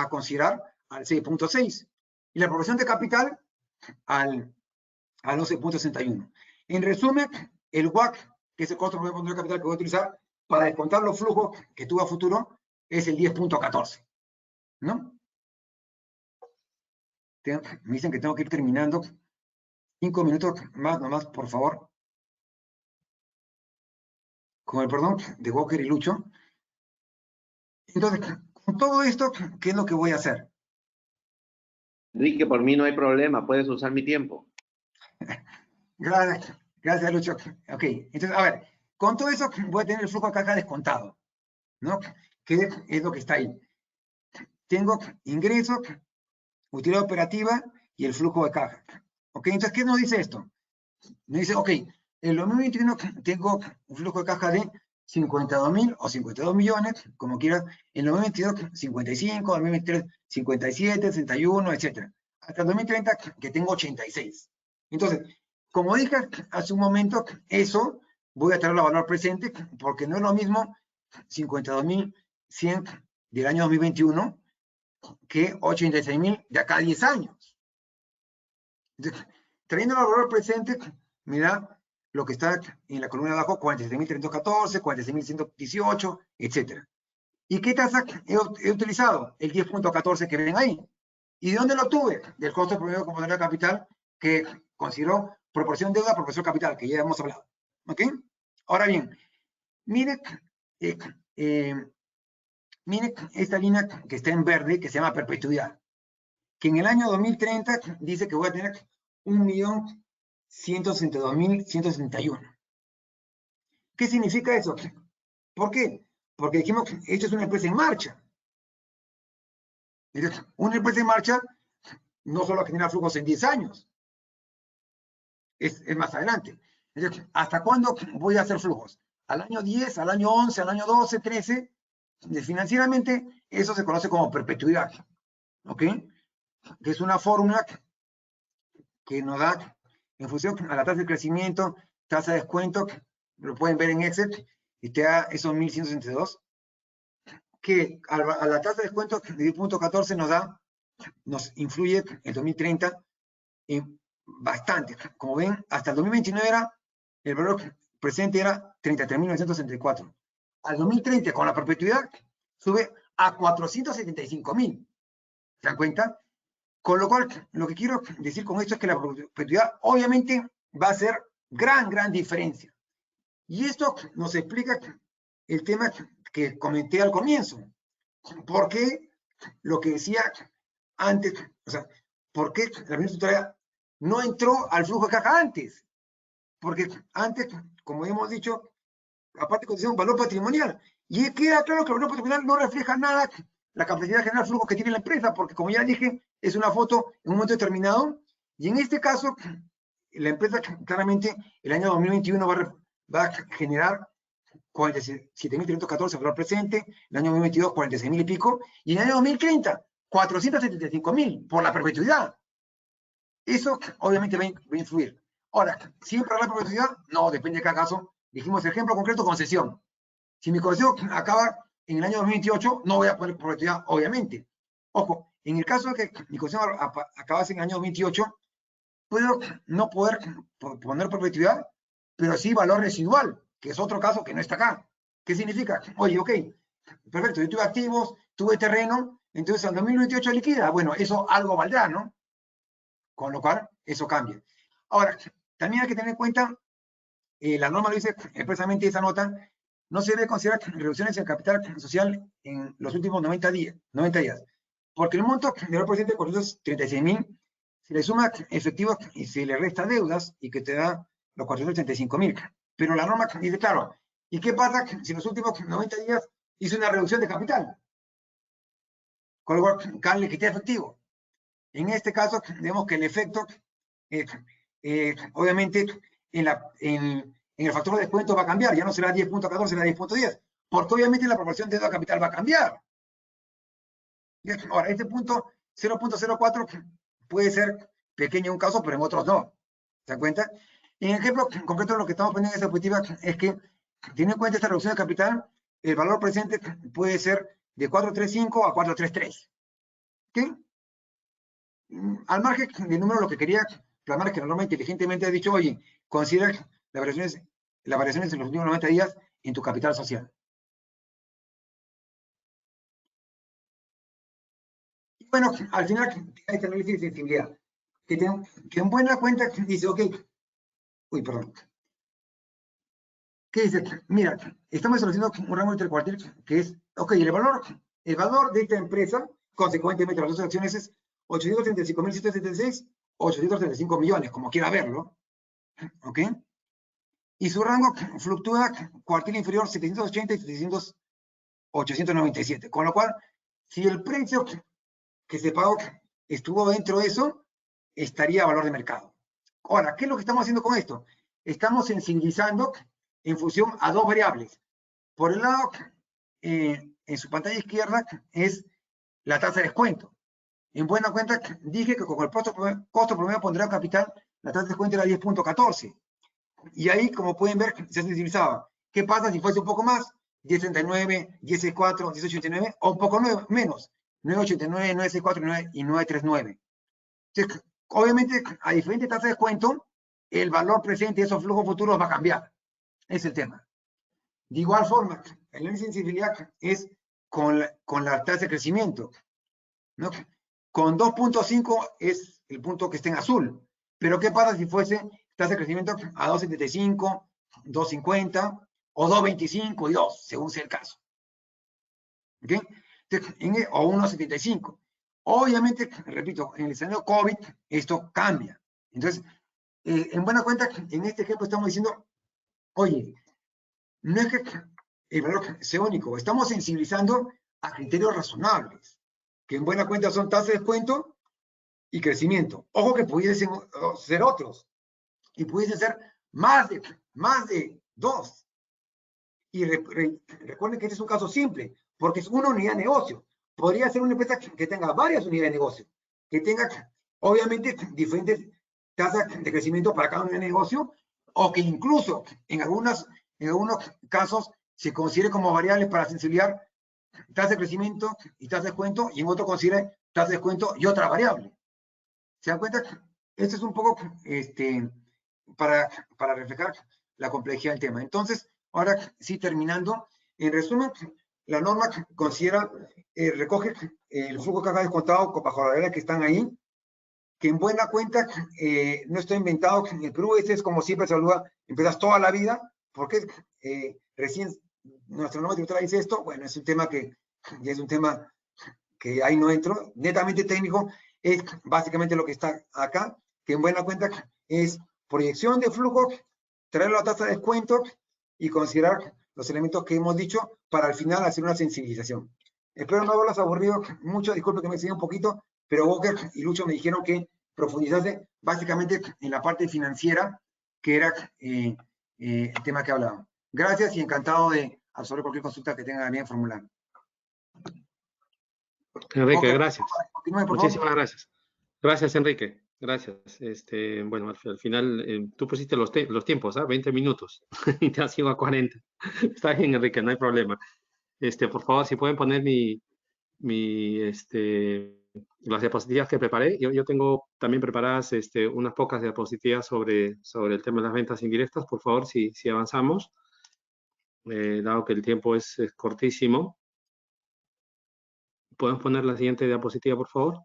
considerar al 6.6 y la proporción de capital al 11.61. En resumen, el WACC, que es el costo promedio de capital que voy a utilizar para descontar los flujos que tuve a futuro, es el 10.14. ¿No? Me dicen que tengo que ir terminando. 5 minutos más nomás, por favor. Con el perdón de Walker y Lucho. Entonces, con todo esto, ¿qué es lo que voy a hacer? Enrique, por mí no hay problema, puedes usar mi tiempo. Gracias, Lucho. Ok, entonces, a ver, con todo eso voy a tener el flujo de caja descontado, ¿no? ¿Qué es lo que está ahí? Tengo ingreso, utilidad operativa y el flujo de caja. Ok, entonces, ¿qué nos dice esto? Nos dice, ok, en 2021 tengo un flujo de caja de 52.000 o 52 millones, como quieras. En 2022, 55, 2023, 57, 61, etc. Hasta el 2030, que tengo 86. Entonces, como dije hace un momento, eso voy a traerlo a valor presente, porque no es lo mismo 52.100 del año 2021 que 86.000 de acá a 10 años. Entonces, trayéndolo a valor presente, mira lo que está en la columna de abajo, 46.314, 46.118, etc. ¿Y qué tasa he utilizado? El 10.14 que ven ahí. ¿Y de dónde lo tuve? Del costo promedio de componente de capital que consideró proporción deuda, proporción capital, que ya hemos hablado. ¿Ok? Ahora bien, mire esta línea que está en verde, que se llama perpetuidad, que en el año 2030 dice que voy a tener 1.162.161. ¿Qué significa eso? ¿Por qué? Porque dijimos que esto es una empresa en marcha. Entonces, una empresa en marcha no solo genera flujos en 10 años, es más adelante. Entonces, ¿hasta cuándo voy a hacer flujos? ¿Al año 10, al año 11, al año 12, 13? Financieramente, eso se conoce como perpetuidad. ¿Ok? Que es una fórmula que nos da, en función a la tasa de crecimiento, tasa de descuento, lo pueden ver en Excel, y te da esos 1.162, que a la tasa de descuento de 10.14 nos influye el 2030 bastante. Como ven, hasta el 2029 el valor presente era 33.964. Al 2030, con la perpetuidad, sube a 475.000. ¿Se dan cuenta? Con lo cual, lo que quiero decir con esto es que la perpetuidad obviamente va a ser gran diferencia. Y esto nos explica el tema que comenté al comienzo. ¿Por qué lo que decía antes, o sea, por qué la ministra no entró al flujo de caja antes? Porque antes, como hemos dicho, aparte de un valor patrimonial. Y queda claro que el valor patrimonial no refleja nada la capacidad de generar flujo que tiene la empresa, porque como ya dije, es una foto en un momento determinado. Y en este caso, la empresa claramente el año 2021 va a generar 47.314 valor presente, el año 2022 46.000 y pico, y en el año 2030 475.000 por la perpetuidad. Eso obviamente va a influir. Ahora, ¿siempre la perpetuidad? No, depende de cada caso. Dijimos ejemplo concreto, concesión. Si mi concesión acaba en el año 2028, no voy a poner perpetuidad, obviamente. Ojo, en el caso de que mi concesión acabase en el año 2028, puedo no poder poner perpetuidad, pero sí valor residual, que es otro caso que no está acá. ¿Qué significa? Oye, ok, perfecto, yo tuve activos, tuve terreno, entonces al 2028 liquida. Bueno, eso algo valdrá, ¿no? Con lo cual, eso cambia. Ahora, también hay que tener en cuenta, la norma lo dice expresamente esa nota, no se debe considerar reducciones en capital social en los últimos 90 días, porque el monto de valor presente de 436.000 se le suma efectivo y se le resta deudas y que te da los 435.000. Pero la norma dice, claro, ¿y qué pasa si en los últimos 90 días hizo una reducción de capital? Con lo cual, le quité efectivo. En este caso, vemos que el efecto, obviamente, en el factor de descuento va a cambiar, ya no será 10.14, será 10.10, porque obviamente la proporción de deuda capital va a cambiar. Ahora, este punto 0.04 puede ser pequeño en un caso, pero en otros no. ¿Se dan cuenta? En el ejemplo concreto, lo que estamos poniendo en esta diapositiva es que, teniendo en cuenta esta reducción de capital, el valor presente puede ser de 435 a 433. ¿Ok? Al margen del número, lo que quería plasmar es que la norma inteligentemente ha dicho, oye, considera las variaciones en los últimos 90 días en tu capital social. Y bueno, al final, hay este análisis de sensibilidad, que en buena cuenta dice, ok, uy, perdón. ¿Qué dice? Mira, estamos estableciendo un rango intercuartil que es, ok, el valor de esta empresa, consecuentemente las dos acciones es 835.176, 835 millones, como quiera verlo, ¿ok? Y su rango fluctúa cuartil inferior 780 y 897, con lo cual, si el precio que se pagó estuvo dentro de eso, estaría a valor de mercado. Ahora, ¿qué es lo que estamos haciendo con esto? Estamos sensibilizando en función a dos variables. Por el lado, en su pantalla izquierda, es la tasa de descuento. En buena cuenta, dije que con el costo promedio ponderado capital, la tasa de descuento era 10.14. Y ahí, como pueden ver, se sensibilizaba. ¿Qué pasa si fuese un poco más? 10.39, 10.64, 10.89, o un poco menos. 9.89, 9.64 y 9.39. Entonces, obviamente, a diferentes tasas de descuento, el valor presente de esos flujos futuros va a cambiar. Es el tema. De igual forma, el análisis de sensibilidad es con la tasa de crecimiento, ¿no? Con 2.5 es el punto que está en azul. Pero ¿qué pasa si fuese tasa de crecimiento a 2.75, 2.50 o 2.25 y 2, según sea el caso? ¿Ok? Entonces, o 1.75. Obviamente, repito, en el escenario COVID esto cambia. Entonces, en buena cuenta, en este ejemplo estamos diciendo, oye, no es que el valor sea único, estamos sensibilizando a criterios razonables, que en buena cuenta son tasa de descuento y crecimiento. Ojo que pudiesen ser otros, y pudiesen ser más de 2. Y recuerden que este es un caso simple, porque es una unidad de negocio. Podría ser una empresa que tenga varias unidades de negocio, que tenga, obviamente, diferentes tasas de crecimiento para cada unidad de negocio, o que incluso en algunos casos se considere como variables para sensibilizar tasa de crecimiento y tasa de descuento, y en otro considere tasa de descuento y otra variable. ¿Se dan cuenta? Esto es un poco para reflejar la complejidad del tema. Entonces, ahora sí, terminando, en resumen, la norma considera, recoge el flujo de caja descontado bajo la regla que están ahí, que en buena cuenta, no estoy inventado, en el Perú es como siempre se saluda, empiezas toda la vida, porque recién nuestra norma tributaria dice esto. Bueno, es un tema que ya es un tema que ahí no entro, netamente técnico, es básicamente lo que está acá, que en buena cuenta es proyección de flujo, traer la tasa de descuento y considerar los elementos que hemos dicho para al final hacer una sensibilización. Espero no haberlos aburrido mucho, disculpe que me seguí un poquito, pero Walker y Lucho me dijeron que profundizase básicamente en la parte financiera, que era el tema que hablaba. Gracias y encantado de absorber cualquier consulta que tengan a bien formular. Enrique, Walker, gracias. continúe, por Muchísimas favor. gracias. Gracias, Enrique. Gracias. Bueno, al final tú pusiste los tiempos, ¿ah? 20 minutos y te has ido a 40. Está bien, Enrique, no hay problema. Por favor, si pueden poner las diapositivas que preparé. Yo tengo también preparadas unas pocas diapositivas sobre el tema de las ventas indirectas. Por favor, si avanzamos, dado que el tiempo es cortísimo. ¿Pueden poner la siguiente diapositiva, por favor?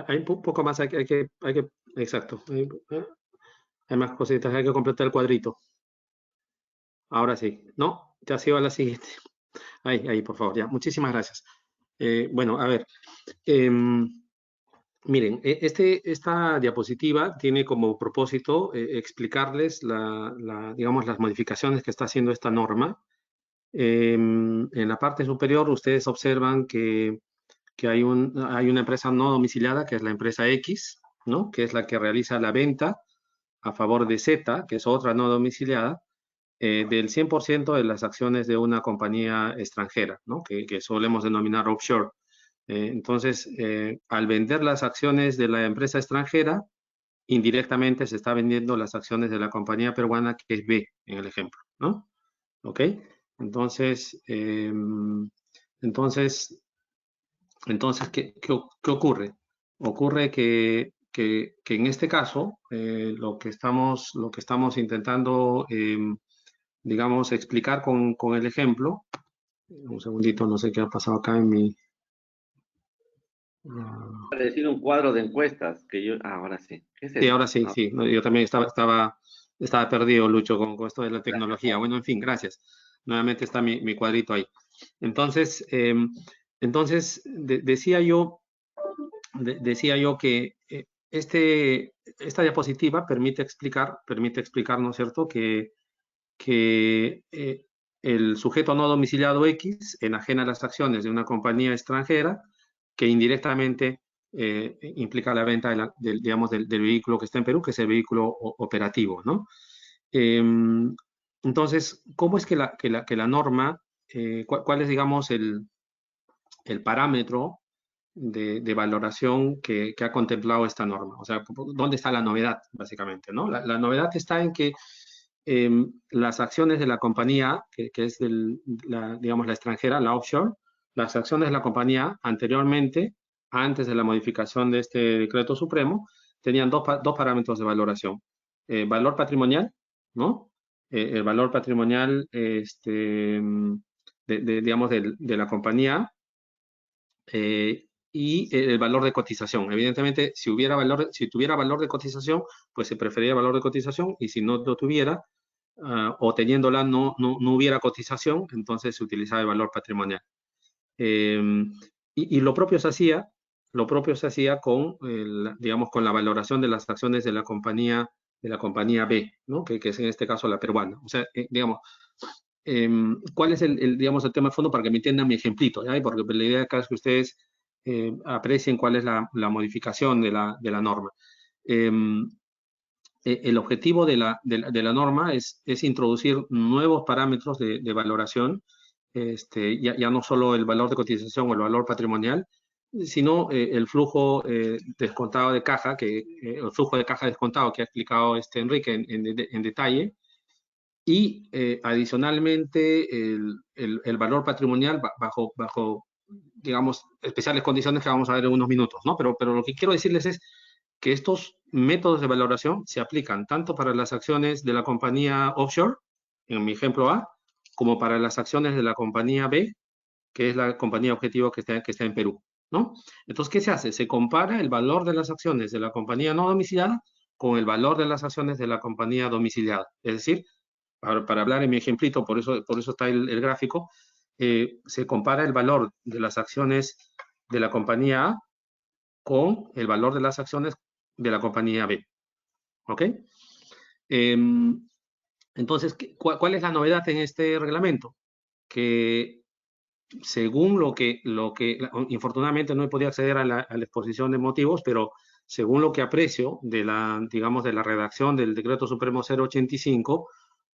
Hay un poco más, exacto. Hay más cositas, hay que completar el cuadrito. Ahora sí. No, ya se iba a la siguiente. Ahí, por favor, ya. Muchísimas gracias. Bueno, a ver. Miren, esta diapositiva tiene como propósito explicarles digamos, las modificaciones que está haciendo esta norma. En la parte superior ustedes observan que hay una empresa no domiciliada, que es la empresa X, ¿no? Que es la que realiza la venta a favor de Z, que es otra no domiciliada, del 100% de las acciones de una compañía extranjera, ¿no? Que solemos denominar offshore. Entonces, al vender las acciones de la empresa extranjera, indirectamente se está vendiendo las acciones de la compañía peruana, que es B, en el ejemplo, ¿no? ¿Ok? Entonces, ¿qué ocurre? Ocurre que en este caso, lo que estamos intentando, digamos, explicar con el ejemplo. Un segundito, no sé qué ha pasado acá en mi... Decir un cuadro de encuestas que yo. Ahora sí. ¿Qué es Sí, esto? ahora sí, sí. No, yo también estaba perdido, Lucho, con esto de la tecnología. Bueno, en fin, gracias. Nuevamente está mi cuadrito ahí. Entonces, decía yo que esta diapositiva permite explicar, ¿no es cierto?, que el sujeto no domiciliado X enajena las acciones de una compañía extranjera que indirectamente implica la venta digamos, del vehículo que está en Perú, que es el vehículo operativo, ¿no? Entonces, ¿cómo es que la norma, cuál es, digamos, el parámetro de valoración que ha contemplado esta norma? O sea, ¿dónde está la novedad, básicamente, ¿no? La novedad está en que las acciones de la compañía, que es digamos, la extranjera, la offshore, las acciones de la compañía anteriormente, antes de la modificación de este decreto supremo, tenían dos parámetros de valoración. Valor patrimonial, ¿no? El valor patrimonial, digamos, de la compañía, y el valor de cotización. Evidentemente, si tuviera valor de cotización, pues se prefería el valor de cotización, y si no lo tuviera, o teniéndola no hubiera cotización, entonces se utilizaba el valor patrimonial. Y lo propio se hacía con, digamos, con la valoración de las acciones de la compañía B, ¿no? Que es en este caso la peruana. O sea, digamos, ¿cuál es digamos, el tema de fondo para que me entiendan mi ejemplito? ¿Ya? Porque la idea acá es que ustedes aprecien cuál es la modificación de la norma. El objetivo de la norma es introducir nuevos parámetros de valoración, ya no solo el valor de cotización o el valor patrimonial, sino el flujo descontado de caja, el flujo de caja descontado que ha explicado Enrique en detalle, y adicionalmente el valor patrimonial bajo, digamos, especiales condiciones que vamos a ver en unos minutos, ¿no? Pero lo que quiero decirles es que estos métodos de valoración se aplican tanto para las acciones de la compañía offshore, en mi ejemplo A, como para las acciones de la compañía B, que es la compañía objetivo que está en Perú, ¿no? Entonces, ¿qué se hace? Se compara el valor de las acciones de la compañía no domiciliada con el valor de las acciones de la compañía domiciliada. Es decir, para hablar en mi ejemplito, por eso está el gráfico, se compara el valor de las acciones de la compañía A con el valor de las acciones de la compañía B. ¿Ok? Entonces, ¿cuál es la novedad en este reglamento? Que según lo que infortunadamente no he podido acceder a la exposición de motivos, pero según lo que aprecio de digamos, de la redacción del Decreto Supremo 085,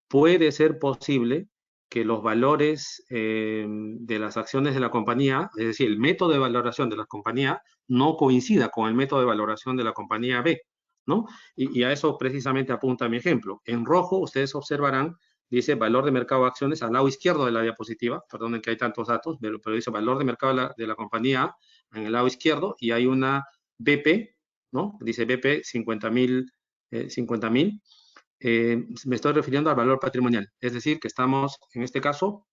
puede ser posible que los valores de las acciones de la compañía, es decir, el método de valoración de la compañía, no coincida con el método de valoración de la compañía B, ¿no? Y a eso precisamente apunta mi ejemplo. En rojo, ustedes observarán, dice valor de mercado de acciones al lado izquierdo de la diapositiva, perdonen que hay tantos datos, pero dice valor de mercado de la compañía A en el lado izquierdo, y hay una BP, ¿no? Dice BP 50.000, me estoy refiriendo al valor patrimonial, es decir, que estamos, en este caso,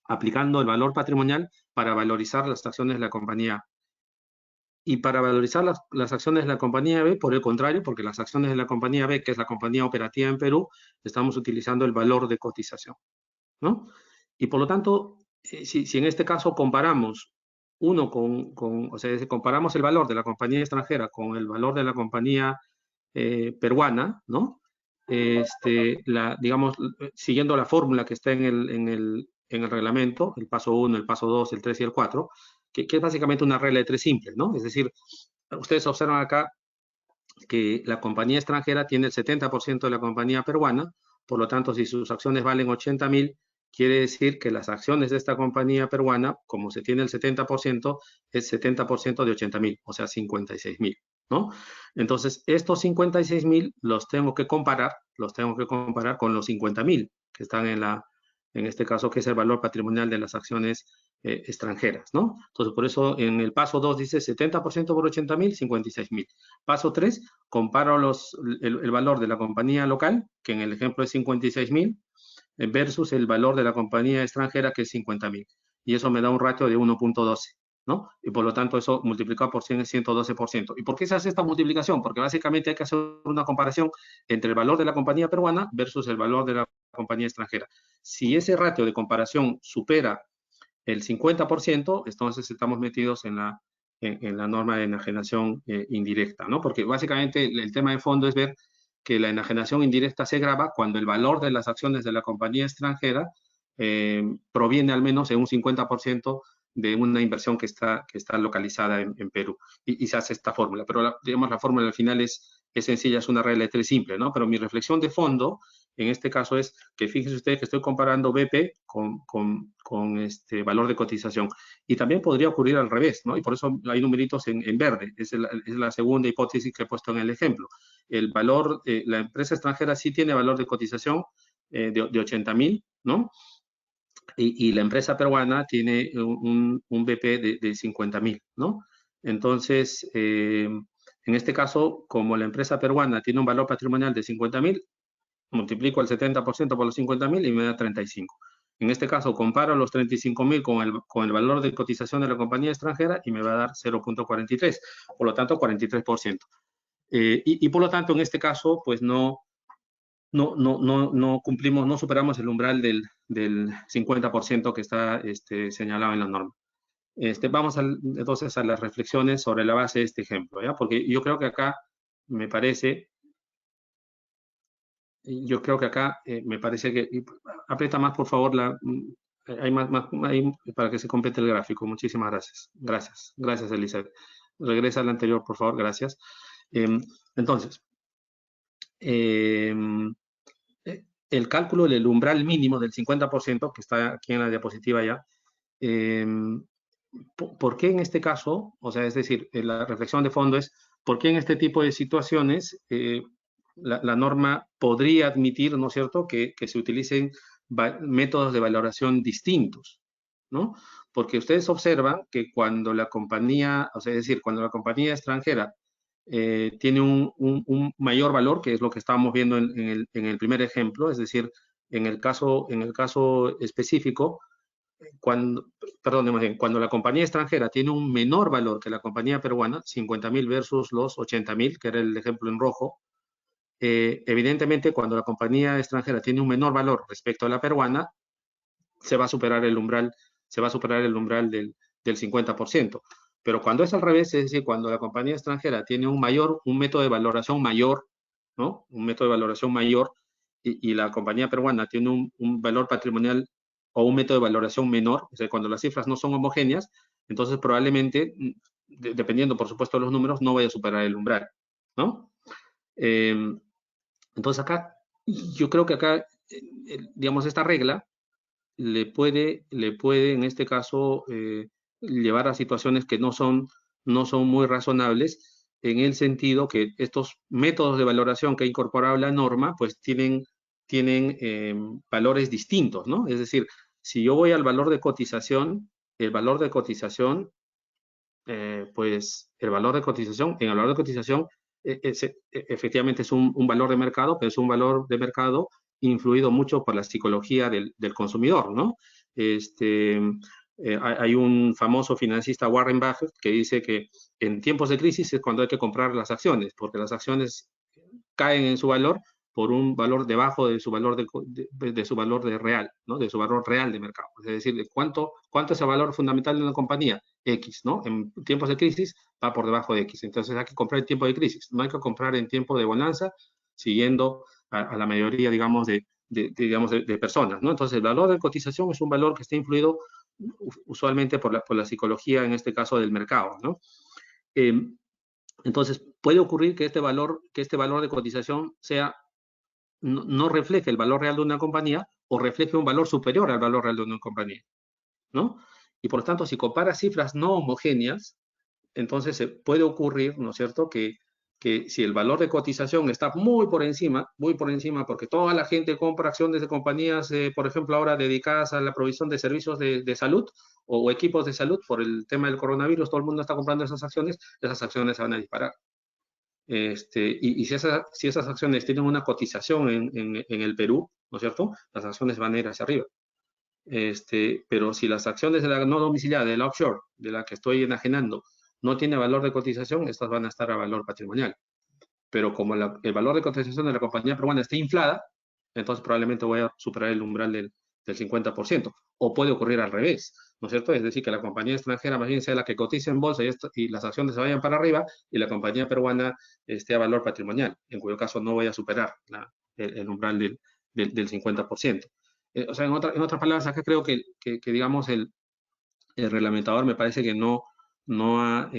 aplicando el valor patrimonial para valorizar las acciones de la compañía. Y para valorizar las acciones de la compañía B, por el contrario, porque las acciones de la compañía B, que es la compañía operativa en Perú, estamos utilizando el valor de cotización, ¿no? Y por lo tanto, si en este caso comparamos o sea, si comparamos el valor de la compañía extranjera con el valor de la compañía peruana, ¿no? Digamos, siguiendo la fórmula que está en el reglamento, el paso 1, el paso 2, el 3 y el 4, que es básicamente una regla de tres simples, ¿no? Es decir, ustedes observan acá que la compañía extranjera tiene el 70% de la compañía peruana, por lo tanto, si sus acciones valen 80.000, quiere decir que las acciones de esta compañía peruana, como se tiene el 70%, es 70% de 80.000, o sea, 56.000, ¿no? Entonces, estos 56.000 los tengo que comparar con los 50.000 que están en este caso, que es el valor patrimonial de las acciones extranjeras, ¿no? Entonces, por eso en el paso 2 dice 70% por 80.000, 56.000. Paso 3, comparo el valor de la compañía local, que en el ejemplo es 56.000, versus el valor de la compañía extranjera, que es 50.000. Y eso me da un ratio de 1.12, ¿no? Y por lo tanto, eso multiplicado por 100 es 112%. ¿Y por qué se hace esta multiplicación? Porque básicamente hay que hacer una comparación entre el valor de la compañía peruana versus el valor de la compañía extranjera. Si ese ratio de comparación supera el 50%, entonces estamos metidos en la norma de enajenación indirecta, ¿no? Porque básicamente el tema de fondo es ver que la enajenación indirecta se grava cuando el valor de las acciones de la compañía extranjera proviene al menos en un 50% de una inversión que está localizada en Perú. Y se hace esta fórmula. Pero, digamos, la fórmula al final es sencilla, es una regla de tres simple, ¿no? Pero mi reflexión de fondo en este caso es que fíjense ustedes que estoy comparando BP con este valor de cotización. Y también podría ocurrir al revés, ¿no? Y por eso hay numeritos en verde. Es la segunda hipótesis que he puesto en el ejemplo. El valor, la empresa extranjera sí tiene valor de cotización de 80.000, ¿no? Y la empresa peruana tiene un BP de 50.000, ¿no? Entonces, en este caso, como la empresa peruana tiene un valor patrimonial de 50.000, multiplico el 70% por los 50.000 y me da 35. En este caso, comparo los 35.000 con el valor de cotización de la compañía extranjera y me va a dar 0.43, por lo tanto, 43%. Y por lo tanto, en este caso, pues no cumplimos, no superamos el umbral del 50% que está señalado en la norma. Vamos entonces a las reflexiones sobre la base de este ejemplo, ¿ya? Porque yo creo que acá me parece que aprieta más, por favor, hay más para que se complete el gráfico. Muchísimas gracias. Gracias, Elizabeth. Regresa al anterior, por favor, gracias. Entonces, el cálculo del umbral mínimo del 50%, que está aquí en la diapositiva ya, ¿por qué en este caso? O sea, es decir, la reflexión de fondo es, ¿por qué en este tipo de situaciones la norma podría admitir, ¿no es cierto?, que se utilicen métodos de valoración distintos, ¿no? Porque ustedes observan que cuando la compañía, o sea, es decir, cuando la compañía extranjera tiene un mayor valor, que es lo que estábamos viendo en el primer ejemplo, es decir, en el caso específico, cuando la compañía extranjera tiene un menor valor que la compañía peruana, 50.000 versus los 80.000, que era el ejemplo en rojo, evidentemente cuando la compañía extranjera tiene un menor valor respecto a la peruana, se va a superar el umbral del 50%. Pero cuando es al revés, es decir, cuando la compañía extranjera tiene un método de valoración mayor, ¿no? Un método de valoración mayor, y la compañía peruana tiene un valor patrimonial o un método de valoración menor, o sea, cuando las cifras no son homogéneas, entonces probablemente, dependiendo por supuesto de los números, no vaya a superar el umbral, ¿no? Entonces acá, yo creo que acá, digamos, esta regla le puede en este caso llevar a situaciones que no son muy razonables, en el sentido que estos métodos de valoración que ha incorporado la norma pues tienen valores distintos, ¿no? Es decir, si yo voy al valor de cotización, el valor de cotización, pues el valor de cotización, en el valor de cotización efectivamente es un valor de mercado, pero es un valor de mercado influido mucho por la psicología del consumidor, ¿no? Hay un famoso financista, Warren Buffett, que dice que en tiempos de crisis es cuando hay que comprar las acciones, porque las acciones caen en su valor por un valor debajo de su valor de su valor de real, ¿no? De su valor real de mercado. Es decir, de cuánto es el valor fundamental de una compañía, X, ¿no? En tiempos de crisis va por debajo de X. Entonces hay que comprar en tiempo de crisis, no hay que comprar en tiempo de bonanza, siguiendo a la mayoría, digamos, de personas, ¿no? Entonces el valor de cotización es un valor que está influido usualmente por la psicología, en este caso, del mercado, ¿no? Entonces, puede ocurrir que este valor de cotización no refleje el valor real de una compañía o refleje un valor superior al valor real de una compañía, ¿no? Y por lo tanto, si compara cifras no homogéneas, entonces puede ocurrir, ¿no es cierto?, que si el valor de cotización está muy por encima, porque toda la gente compra acciones de compañías, por ejemplo, ahora dedicadas a la provisión de servicios de salud o equipos de salud por el tema del coronavirus, todo el mundo está comprando esas acciones se van a disparar. Y si esas acciones tienen una cotización en el Perú, ¿no es cierto?, las acciones van a ir hacia arriba. Pero si las acciones de la no domiciliada, de la offshore, de la que estoy enajenando, no tiene valor de cotización, estas van a estar a valor patrimonial. Pero como el valor de cotización de la compañía peruana está inflada, entonces probablemente voy a superar el umbral del 50%. O puede ocurrir al revés, ¿no es cierto? Es decir, que la compañía extranjera más bien sea la que cotiza en bolsa y las acciones se vayan para arriba y la compañía peruana esté a valor patrimonial, en cuyo caso no voy a superar el umbral del 50%. O sea, en otras palabras, acá creo que digamos, el reglamentador me parece que no ha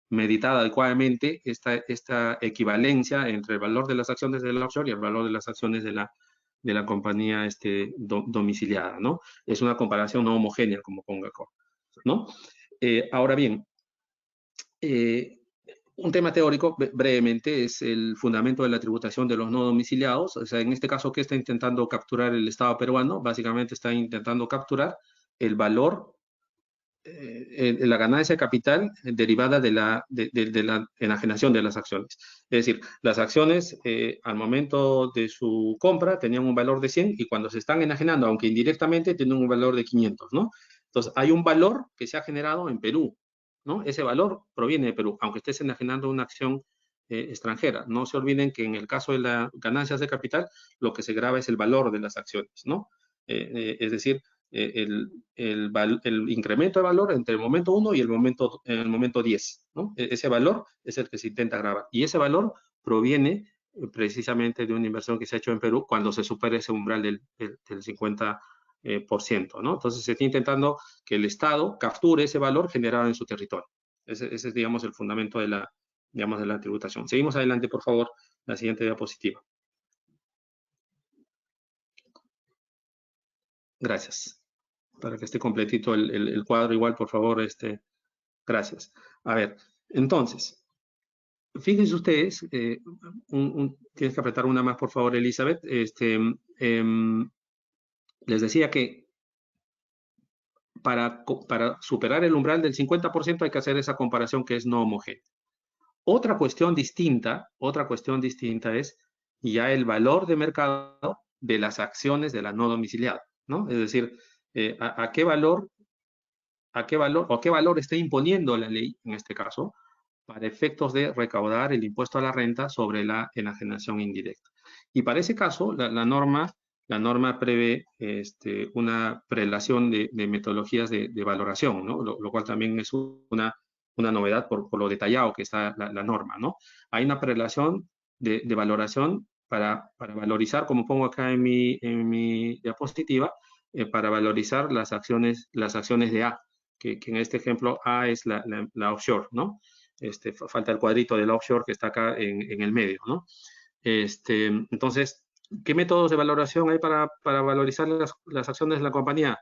meditado adecuadamente esta equivalencia entre el valor de las acciones del offshore y el valor de las acciones de la compañía domiciliada, ¿no? Es una comparación no homogénea, como ponga acá, ¿no? Ahora bien, un tema teórico, brevemente, es el fundamento de la tributación de los no domiciliados. O sea, en este caso, ¿qué está intentando capturar el Estado peruano? Básicamente está intentando capturar el valor, la ganancia de capital derivada de la enajenación de las acciones. Es decir, las acciones al momento de su compra tenían un valor de 100 y cuando se están enajenando, aunque indirectamente, tienen un valor de 500, ¿no? Entonces, hay un valor que se ha generado en Perú, ¿no? Ese valor proviene de Perú, aunque estés enajenando una acción extranjera. No se olviden que en el caso de las ganancias de capital, lo que se grava es el valor de las acciones, ¿no? Es decir, el incremento de valor entre el momento 1 y el momento 10, ¿no? Ese valor es el que se intenta grabar. Y ese valor proviene precisamente de una inversión que se ha hecho en Perú cuando se supera ese umbral del 50%, ¿no? Entonces se está intentando que el Estado capture ese valor generado en su territorio. Ese es, digamos, el fundamento de la tributación. Seguimos adelante, por favor, la siguiente diapositiva. Gracias. Para que esté completito el cuadro igual, por favor, gracias. A ver, entonces, fíjense ustedes, tienes que apretar una más, por favor, Elizabeth. Les decía que para superar el umbral del 50% hay que hacer esa comparación que es no homogénea. Otra cuestión distinta es ya el valor de mercado de las acciones de la no domiciliada, ¿no? Es decir, a qué valor o qué valor está imponiendo la ley, en este caso, para efectos de recaudar el impuesto a la renta sobre la enajenación indirecta. Y para ese caso, la norma prevé una prelación de metodologías de valoración, ¿no? Lo cual también es una novedad por lo detallado que está la norma, ¿no? Hay una prelación de valoración para valorizar, como pongo acá en mi diapositiva, para valorizar las acciones de A, que en este ejemplo A es la offshore, ¿no? Falta el cuadrito del offshore que está acá en el medio, ¿no? Entonces, ¿qué métodos de valoración hay para valorizar las acciones de la compañía?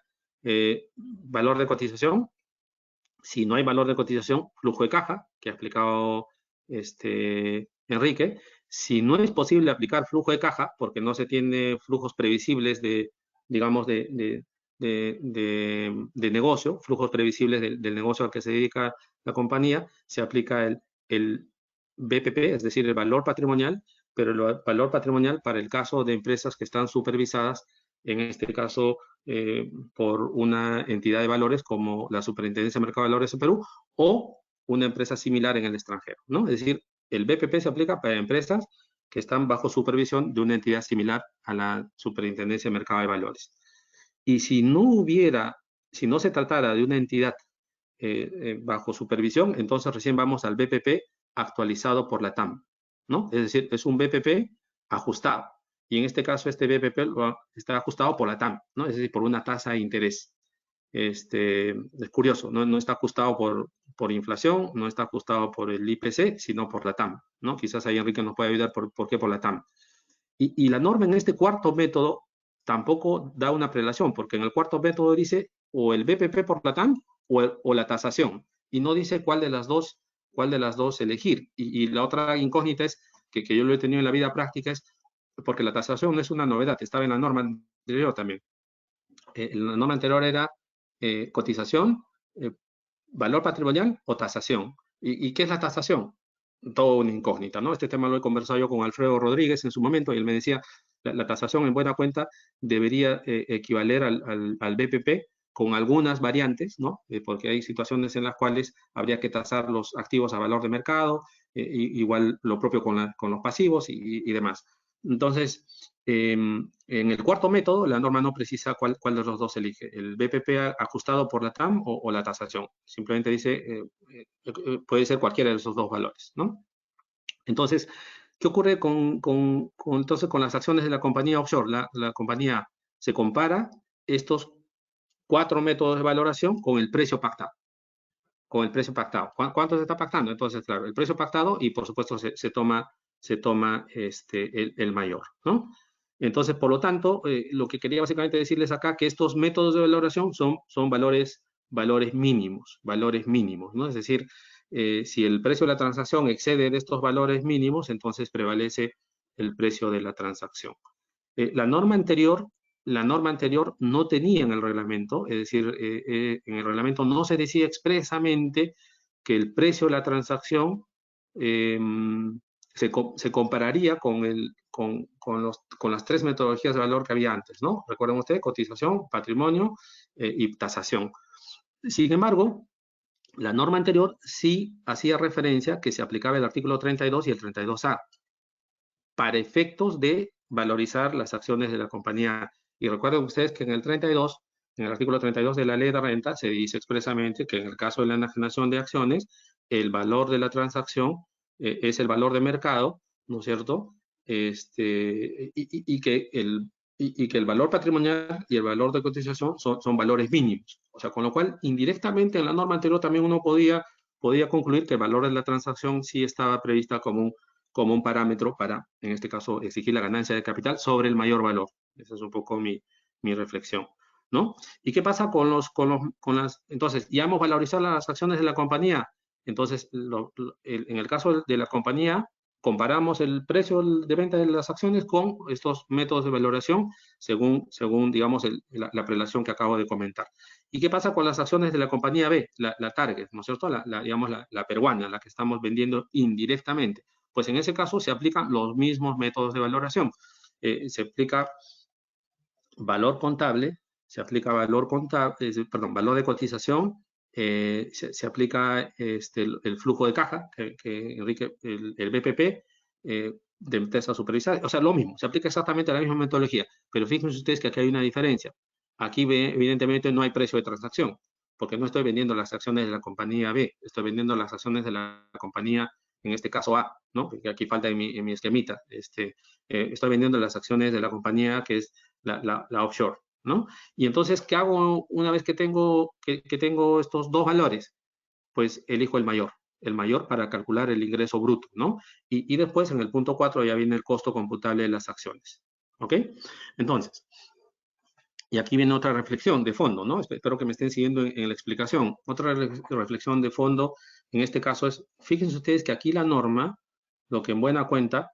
Valor de cotización. Si no hay valor de cotización, flujo de caja, que ha explicado Enrique. Si no es posible aplicar flujo de caja, porque no se tiene flujos previsibles digamos, de negocio, flujos previsibles del negocio al que se dedica la compañía, se aplica el BPP, es decir, el valor patrimonial, pero el valor patrimonial para el caso de empresas que están supervisadas, en este caso por una entidad de valores como la Superintendencia de Mercado de Valores de Perú o una empresa similar en el extranjero, ¿no? Es decir, el BPP se aplica para empresas que están bajo supervisión de una entidad similar a la Superintendencia de Mercado de Valores. Y si no se tratara de una entidad bajo supervisión, entonces recién vamos al BPP actualizado por la TAM, ¿no? Es decir, es un BPP ajustado. Y en este caso, este BPP está ajustado por la TAM, ¿no? Es decir, por una tasa de interés. Es curioso, no está ajustado por inflación, no está ajustado por el IPC, sino por la TAM, ¿no? Quizás ahí Enrique nos puede ayudar por qué por la TAM. Y la norma en este cuarto método tampoco da una prelación, porque en el cuarto método dice o el BPP por la TAM o la tasación, y no dice cuál de las dos elegir. Y la otra incógnita es, que yo lo he tenido en la vida práctica, es porque la tasación no es una novedad, estaba en la norma anterior también. La norma anterior era cotización, valor patrimonial o tasación. ¿Y qué es la tasación? Todo una incógnita, ¿no? Este tema lo he conversado yo con Alfredo Rodríguez en su momento y él me decía, la tasación en buena cuenta debería equivaler al BPP con algunas variantes, ¿no? Porque hay situaciones en las cuales habría que tasar los activos a valor de mercado, igual lo propio con los pasivos y demás. Entonces, en el cuarto método, la norma no precisa cuál de los dos elige, el BPP ajustado por la TAM o la tasación. Simplemente dice, puede ser cualquiera de esos dos valores, ¿no? Entonces, ¿qué ocurre entonces con las acciones de la compañía offshore? La compañía se compara estos 4 métodos de valoración con el precio pactado. ¿Cuánto se está pactando? Entonces, claro, el precio pactado y por supuesto se toma el mayor, ¿no? Entonces, por lo tanto, lo que quería básicamente decirles acá que estos métodos de valoración son valores mínimos, ¿no? Es decir, si el precio de la transacción excede de estos valores mínimos, entonces prevalece el precio de la transacción. La norma anterior no tenía en el reglamento, es decir, en el reglamento no se decía expresamente que el precio de la transacción se compararía con las 3 metodologías de valor que había antes, ¿no? Recuerden ustedes, cotización, patrimonio y tasación. Sin embargo, la norma anterior sí hacía referencia que se aplicaba el artículo 32 y el 32A para efectos de valorizar las acciones de la compañía. Y recuerden ustedes que en el artículo 32 de la ley de renta, se dice expresamente que en el caso de la enajenación de acciones, el valor de la transacción es el valor de mercado, ¿no es cierto? Y que el valor patrimonial y el valor de cotización son valores mínimos. O sea, con lo cual, indirectamente en la norma anterior también uno podía concluir que el valor de la transacción sí estaba prevista como un parámetro para, en este caso, exigir la ganancia de capital sobre el mayor valor. Esa es un poco mi reflexión, ¿no? ¿Y qué pasa con las... Entonces, ya hemos valorizado las acciones de la compañía. Entonces, en el caso de la compañía, comparamos el precio de venta de las acciones con estos métodos de valoración según digamos, la prelación que acabo de comentar. ¿Y qué pasa con las acciones de la compañía B, la target, ¿no es cierto? Digamos, la peruana, la que estamos vendiendo indirectamente. Pues en ese caso se aplican los mismos métodos de valoración. Se aplica valor contable, se aplica valor de cotización, se aplica el flujo de caja, que Enrique, el BPP, de empresa supervisada, o sea, lo mismo, se aplica exactamente la misma metodología, pero fíjense ustedes que aquí hay una diferencia. Aquí, evidentemente, no hay precio de transacción, porque no estoy vendiendo las acciones de la compañía B, estoy vendiendo las acciones de la compañía, en este caso A, ¿no? Porque aquí falta en mi esquemita. Estoy vendiendo las acciones de la compañía que es la offshore, ¿no? Y entonces, ¿qué hago una vez que tengo estos dos valores? Pues elijo el mayor para calcular el ingreso bruto, ¿no? Y después, en el punto 4, ya viene el costo computable de las acciones, ¿ok? Entonces, y aquí viene otra reflexión de fondo, ¿no? Espero que me estén siguiendo en la explicación. Otra reflexión de fondo, en este caso es, fíjense ustedes que aquí la norma, lo que en buena cuenta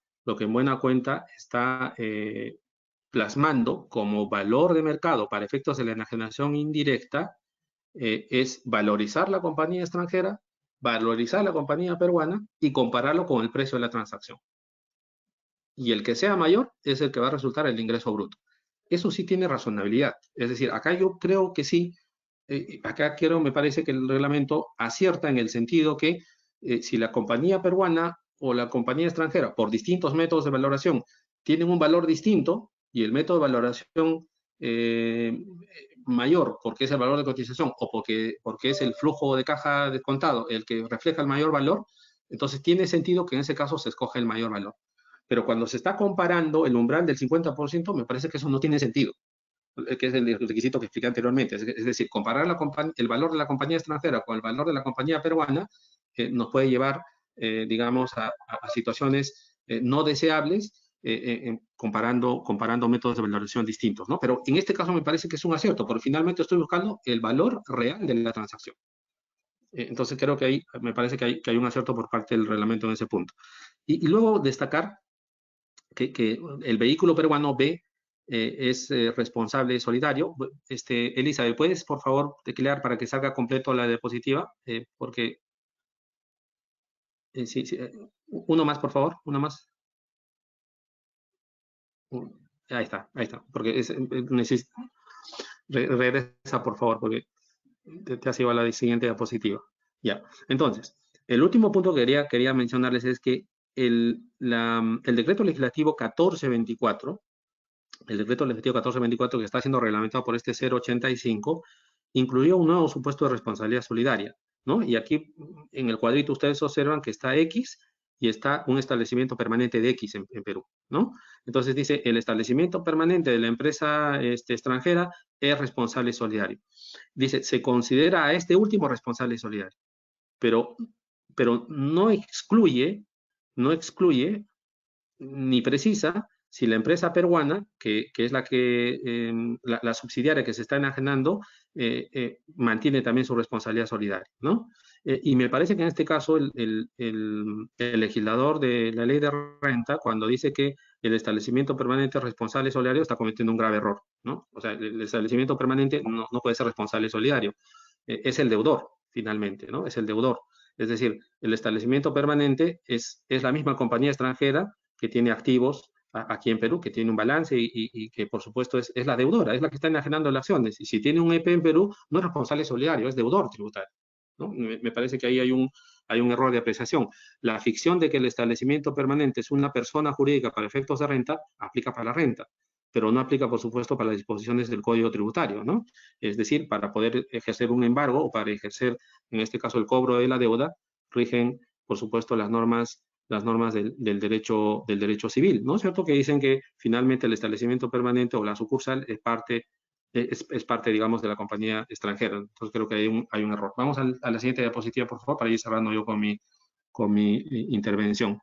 está plasmando como valor de mercado para efectos de la enajenación indirecta, es valorizar la compañía extranjera, valorizar la compañía peruana y compararlo con el precio de la transacción. Y el que sea mayor es el que va a resultar el ingreso bruto. Eso sí tiene razonabilidad. Es decir, acá yo creo que sí, me parece que el reglamento acierta en el sentido que si la compañía peruana o la compañía extranjera, por distintos métodos de valoración, tienen un valor distinto y el método de valoración mayor, porque es el valor de cotización o porque es el flujo de caja descontado el que refleja el mayor valor, entonces tiene sentido que en ese caso se escoja el mayor valor. Pero cuando se está comparando el umbral del 50%, me parece que eso no tiene sentido, que es el requisito que expliqué anteriormente. Es decir, comparar el valor de la compañía extranjera con el valor de la compañía peruana nos puede llevar, digamos, a situaciones no deseables, comparando métodos de valoración distintos, ¿no? Pero en este caso me parece que es un acierto, porque finalmente estoy buscando el valor real de la transacción. Entonces creo que ahí me parece que hay un acierto por parte del reglamento en ese punto. Y luego destacar que el vehículo peruano B es responsable solidario. Elizabeth, ¿puedes por favor teclear para que salga completo la diapositiva? Porque sí, uno más, por favor, uno más. Ahí está, porque regresa, por favor, porque te has ido a la siguiente diapositiva. Ya, entonces, el último punto que quería mencionarles es que el decreto legislativo 1424, el decreto legislativo 1424 que está siendo reglamentado por este 085, incluyó un nuevo supuesto de responsabilidad solidaria, ¿no? Y aquí en el cuadrito ustedes observan que está X y está un establecimiento permanente de X en Perú, ¿no? Entonces dice, el establecimiento permanente de la empresa extranjera es responsable solidario. Dice, se considera a este último responsable solidario, pero no excluye ni precisa si la empresa peruana, que es la subsidiaria que se está enajenando, mantiene también su responsabilidad solidaria, ¿no? Y me parece que en este caso el legislador de la ley de renta, cuando dice que el establecimiento permanente responsable solidario, está cometiendo un grave error, ¿no? O sea, el establecimiento permanente no puede ser responsable solidario, es el deudor, finalmente, ¿no? Es el deudor. Es decir, el establecimiento permanente es la misma compañía extranjera que tiene activos aquí en Perú, que tiene un balance y que por supuesto es la deudora, es la que está enajenando las acciones. Y si tiene un EP en Perú, no es responsable solidario, es deudor tributario, ¿no? Me parece que ahí hay un error de apreciación. La ficción de que el establecimiento permanente es una persona jurídica para efectos de renta, aplica para la renta, pero no aplica, por supuesto, para las disposiciones del Código Tributario, ¿no? Es decir, para poder ejercer un embargo o para ejercer, en este caso, el cobro de la deuda, rigen, por supuesto, las normas del derecho civil, ¿no es cierto? Que dicen que finalmente el establecimiento permanente o la sucursal es parte, digamos, de la compañía extranjera. Entonces creo que hay un error. Vamos a la siguiente diapositiva, por favor, para ir cerrando yo con mi intervención.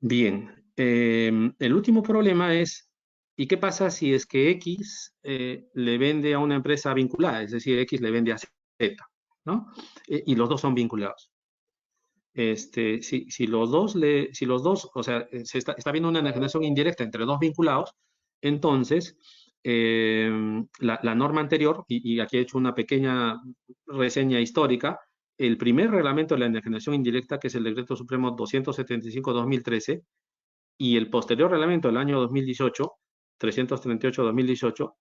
Bien, el último problema es, ¿y qué pasa si es que X le vende a una empresa vinculada? Es decir, X le vende a Z. ¿no? Y los dos son vinculados. Si los dos, o sea, se está viendo una enajenación indirecta entre dos vinculados, entonces la norma anterior, y aquí he hecho una pequeña reseña histórica, el primer reglamento de la enajenación indirecta, que es el Decreto Supremo 275-2013, y el posterior reglamento del año 2018, 338-2018,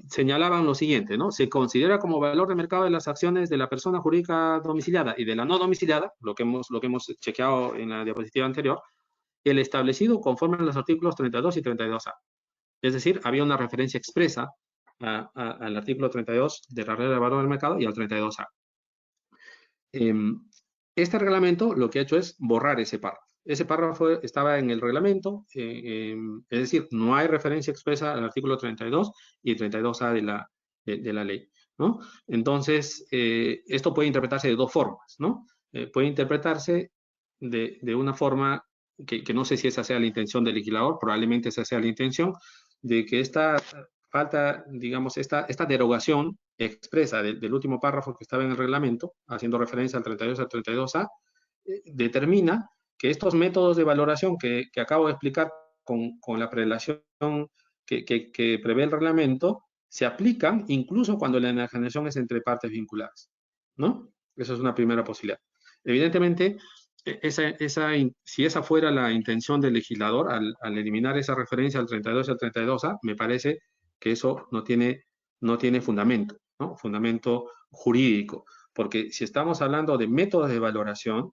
señalaban lo siguiente, ¿no? Se considera como valor de mercado de las acciones de la persona jurídica domiciliada y de la no domiciliada, lo que hemos chequeado en la diapositiva anterior, el establecido conforme a los artículos 32 y 32A. Es decir, había una referencia expresa al artículo 32 de la regla de valor del mercado y al 32A. Este reglamento lo que ha hecho es borrar ese párrafo. Ese párrafo estaba en el reglamento, es decir, no hay referencia expresa al artículo 32 y 32A de la ley, ¿no? Entonces, esto puede interpretarse de dos formas, ¿no? Puede interpretarse de una forma que no sé si esa sea la intención del legislador, probablemente esa sea la intención, de que esta falta, digamos, esta derogación expresa del último párrafo que estaba en el reglamento, haciendo referencia al 32 al 32A, determina que estos métodos de valoración que acabo de explicar con la prelación que prevé el reglamento, se aplican incluso cuando la enajenación es entre partes vinculadas, ¿no? Esa es una primera posibilidad. Evidentemente, si esa fuera la intención del legislador al eliminar esa referencia al 32 y al 32A, me parece que eso no tiene fundamento, ¿no? Fundamento jurídico, porque si estamos hablando de métodos de valoración,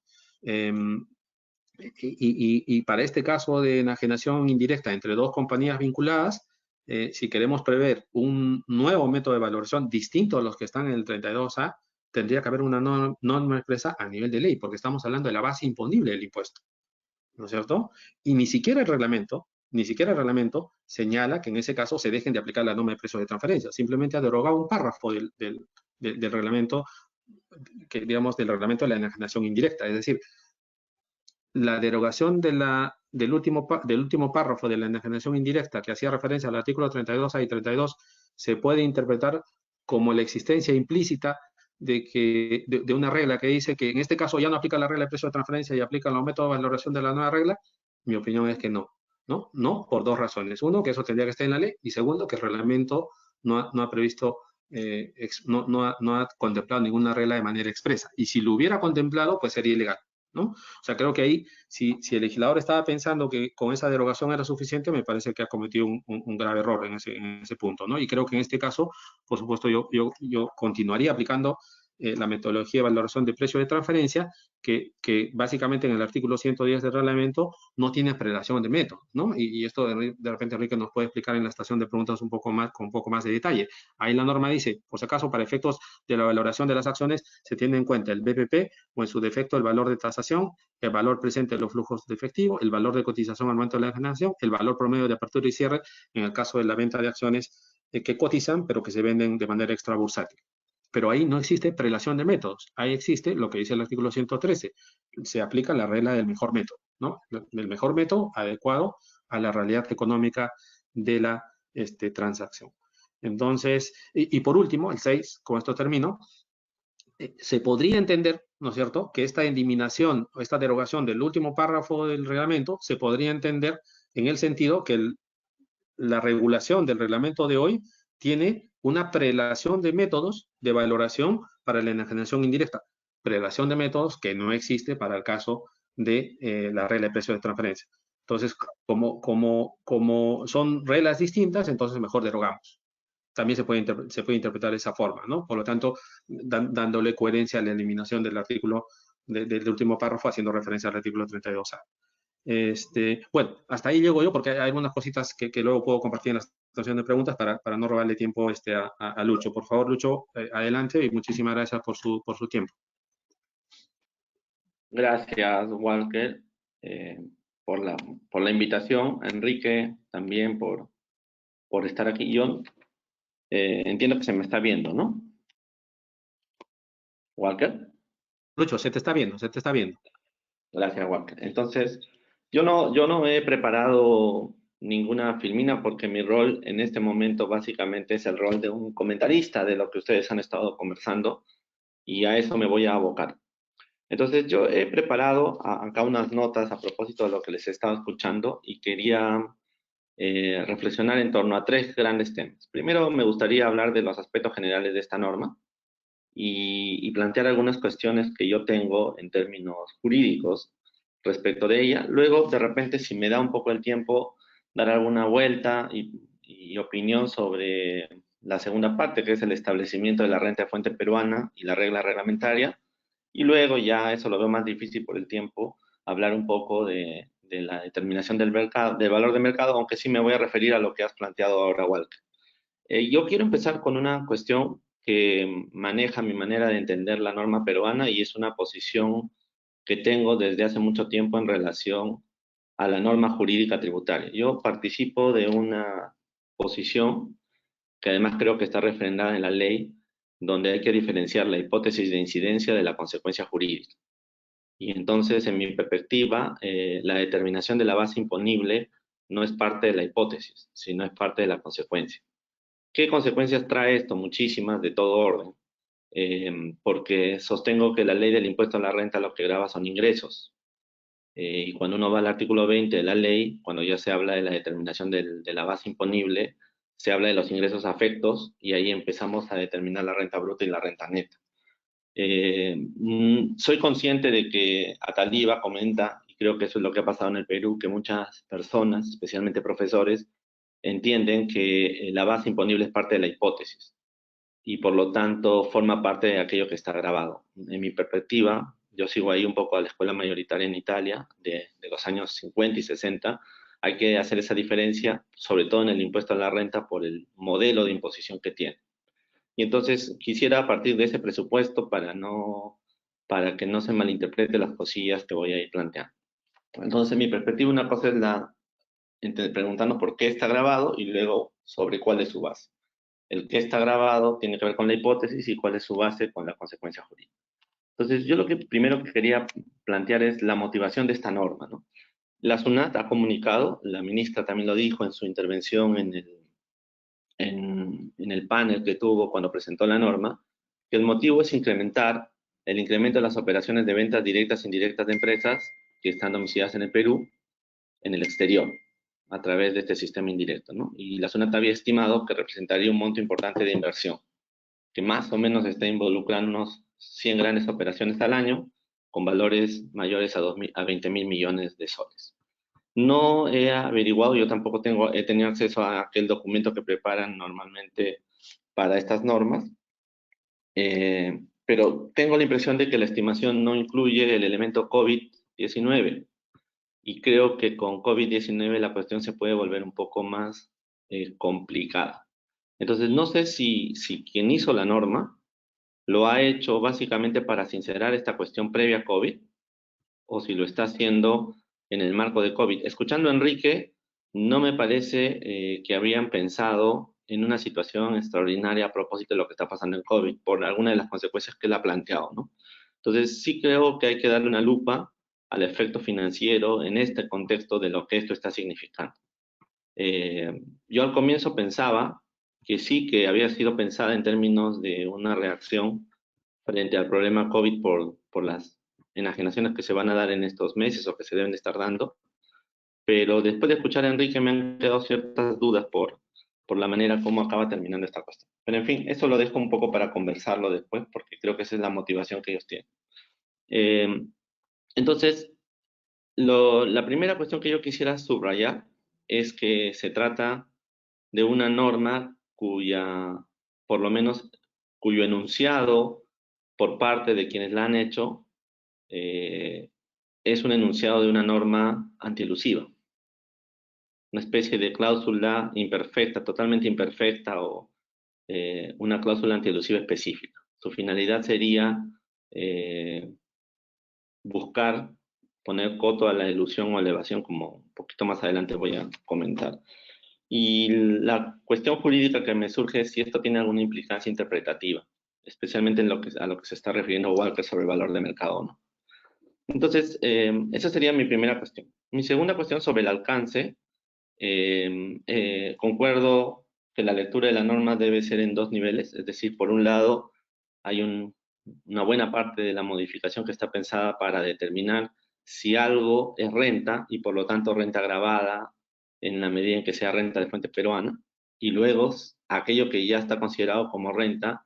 y para este caso de enajenación indirecta entre dos compañías vinculadas, si queremos prever un nuevo método de valoración distinto a los que están en el 32A, tendría que haber una norma expresa a nivel de ley, porque estamos hablando de la base imponible del impuesto, ¿no es cierto? Y ni siquiera el reglamento señala que en ese caso se dejen de aplicar la norma de precios de transferencia. Simplemente ha derogado un párrafo del reglamento, digamos, del reglamento de la enajenación indirecta. Es decir, la derogación del último párrafo de la enajenación indirecta que hacía referencia al artículo 32A y 32 se puede interpretar como la existencia implícita de una regla que dice que en este caso ya no aplica la regla de precio de transferencia y aplica los métodos de valoración de la nueva regla. Mi opinión es que no. No, por dos razones. Uno, que eso tendría que estar en la ley, y segundo, que el reglamento no ha previsto, no ha contemplado ninguna regla de manera expresa. Y si lo hubiera contemplado, pues sería ilegal, ¿no? O sea, creo que ahí, si el legislador estaba pensando que con esa derogación era suficiente, me parece que ha cometido un grave error en ese punto, ¿no? Y creo que en este caso, por supuesto, yo continuaría aplicando la metodología de valoración de precio de transferencia, que básicamente en el artículo 110 del reglamento no tiene prelación de método, ¿no? Y esto de repente Enrique nos puede explicar en la estación de preguntas con un poco más de detalle. Ahí la norma dice, por si acaso, para efectos de la valoración de las acciones, se tiene en cuenta el BPP o en su defecto el valor de tasación, el valor presente de los flujos de efectivo, el valor de cotización al momento de la enajenación, el valor promedio de apertura y cierre en el caso de la venta de acciones que cotizan, pero que se venden de manera extrabursátil. Pero ahí no existe prelación de métodos. Ahí existe lo que dice el artículo 113. Se aplica la regla del mejor método, ¿no? El mejor método adecuado a la realidad económica de la transacción. Entonces, y por último, el 6, con esto termino, se podría entender, ¿no es cierto?, que esta eliminación o esta derogación del último párrafo del reglamento se podría entender en el sentido que la regulación del reglamento de hoy tiene una prelación de métodos de valoración para la enajenación indirecta. Prelación de métodos que no existe para el caso de la regla de precios de transferencia. Entonces, como son reglas distintas, entonces mejor derogamos. También se puede interpretar de esa forma, ¿no? Por lo tanto, dándole coherencia a la eliminación del artículo, del último párrafo, haciendo referencia al artículo 32A. Bueno, hasta ahí llego yo porque hay algunas cositas que luego puedo compartir en la estación de preguntas para no robarle tiempo a Lucho. Por favor, Lucho, adelante y muchísimas gracias por su tiempo. Gracias, Walker, por la invitación. Enrique, también por estar aquí. Yo entiendo que se me está viendo, ¿no? Walker. Lucho, se te está viendo, se te está viendo. Gracias, Walker. Entonces, yo no he preparado ninguna filmina porque mi rol en este momento básicamente es el rol de un comentarista de lo que ustedes han estado conversando. y a eso me voy a abocar. Entonces, yo he preparado acá unas notas a propósito de lo que les he estado escuchando y quería reflexionar en torno a tres grandes temas. Primero, me gustaría hablar de los aspectos generales de esta norma y plantear algunas cuestiones que yo tengo en términos jurídicos respecto de ella. Luego, de repente, si me da un poco el tiempo, dar alguna vuelta y opinión sobre la segunda parte, que es el establecimiento de la renta de fuente peruana y la regla reglamentaria. Y luego ya eso lo veo más difícil por el tiempo, hablar un poco de la determinación del mercado, del valor de mercado, aunque sí me voy a referir a lo que has planteado ahora, Walker. Yo quiero empezar con una cuestión que maneja mi manera de entender la norma peruana y es una posición que tengo desde hace mucho tiempo en relación a la norma jurídica tributaria. Yo participo de una posición que además creo que está refrendada en la ley, donde hay que diferenciar la hipótesis de incidencia de la consecuencia jurídica. Y entonces, en mi perspectiva, la determinación de la base imponible no es parte de la hipótesis, sino es parte de la consecuencia. ¿Qué consecuencias trae esto? Muchísimas, de todo orden. Porque sostengo que la ley del impuesto a la renta lo que grava son ingresos. Y cuando uno va al artículo 20 de la ley, cuando ya se habla de la determinación de la base imponible, se habla de los ingresos afectos y ahí empezamos a determinar la renta bruta y la renta neta. Soy consciente de que Ataliba comenta, y creo que eso es lo que ha pasado en el Perú, que muchas personas, especialmente profesores, entienden que la base imponible es parte de la hipótesis y por lo tanto forma parte de aquello que está grabado. En mi perspectiva, yo sigo ahí un poco a la escuela mayoritaria en Italia de los años 50 y 60. Hay que hacer esa diferencia, sobre todo en el impuesto a la renta, por el modelo de imposición que tiene. Y entonces quisiera partir de ese presupuesto para que no se malinterprete las cosillas que voy a ir planteando. Entonces, mi perspectiva, una cosa es preguntarnos por qué está grabado y luego sobre cuál es su base. El qué está grabado tiene que ver con la hipótesis y cuál es su base con la consecuencia jurídica. Entonces, yo lo que primero que quería plantear es la motivación de esta norma, ¿no? La SUNAT ha comunicado, la ministra también lo dijo en su intervención en el panel que tuvo cuando presentó la norma, que el motivo es incrementar el incremento de las operaciones de ventas directas e indirectas de empresas que están domiciliadas en el Perú, en el exterior, a través de este sistema indirecto, ¿no? Y la SUNAT había estimado que representaría un monto importante de inversión, que más o menos está involucrando unos 100 grandes operaciones al año, con valores mayores a 20 mil millones de soles. No he averiguado, yo tampoco he tenido acceso a aquel documento que preparan normalmente para estas normas, pero tengo la impresión de que la estimación no incluye el elemento COVID-19 y creo que con COVID-19 la cuestión se puede volver un poco más complicada. Entonces, no sé si quien hizo la norma lo ha hecho básicamente para sincerar esta cuestión previa a COVID o si lo está haciendo en el marco de COVID. Escuchando a Enrique, no me parece que habrían pensado en una situación extraordinaria a propósito de lo que está pasando en COVID, por alguna de las consecuencias que él ha planteado, ¿no? Entonces, sí creo que hay que darle una lupa al efecto financiero en este contexto de lo que esto está significando. Yo al comienzo pensaba que sí, que había sido pensada en términos de una reacción frente al problema COVID por las enajenaciones que se van a dar en estos meses o que se deben de estar dando, pero después de escuchar a Enrique me han quedado ciertas dudas por la manera como acaba terminando esta cuestión. Pero en fin, eso lo dejo un poco para conversarlo después, porque creo que esa es la motivación que ellos tienen. Entonces, la primera cuestión que yo quisiera subrayar es que se trata de una norma por lo menos, cuyo enunciado por parte de quienes la han hecho, es un enunciado de una norma antielusiva, una especie de cláusula imperfecta, totalmente imperfecta o una cláusula antielusiva específica. Su finalidad sería buscar poner coto a la elusión o elevación, como un poquito más adelante voy a comentar. Y la cuestión jurídica que me surge es si esto tiene alguna implicancia interpretativa, especialmente a lo que se está refiriendo Walker sobre el valor de mercado o no. Entonces, esa sería mi primera cuestión. Mi segunda cuestión sobre el alcance, concuerdo que la lectura de la norma debe ser en dos niveles, es decir, por un lado, hay un una buena parte de la modificación que está pensada para determinar si algo es renta y por lo tanto renta gravada en la medida en que sea renta de fuente peruana, y luego aquello que ya está considerado como renta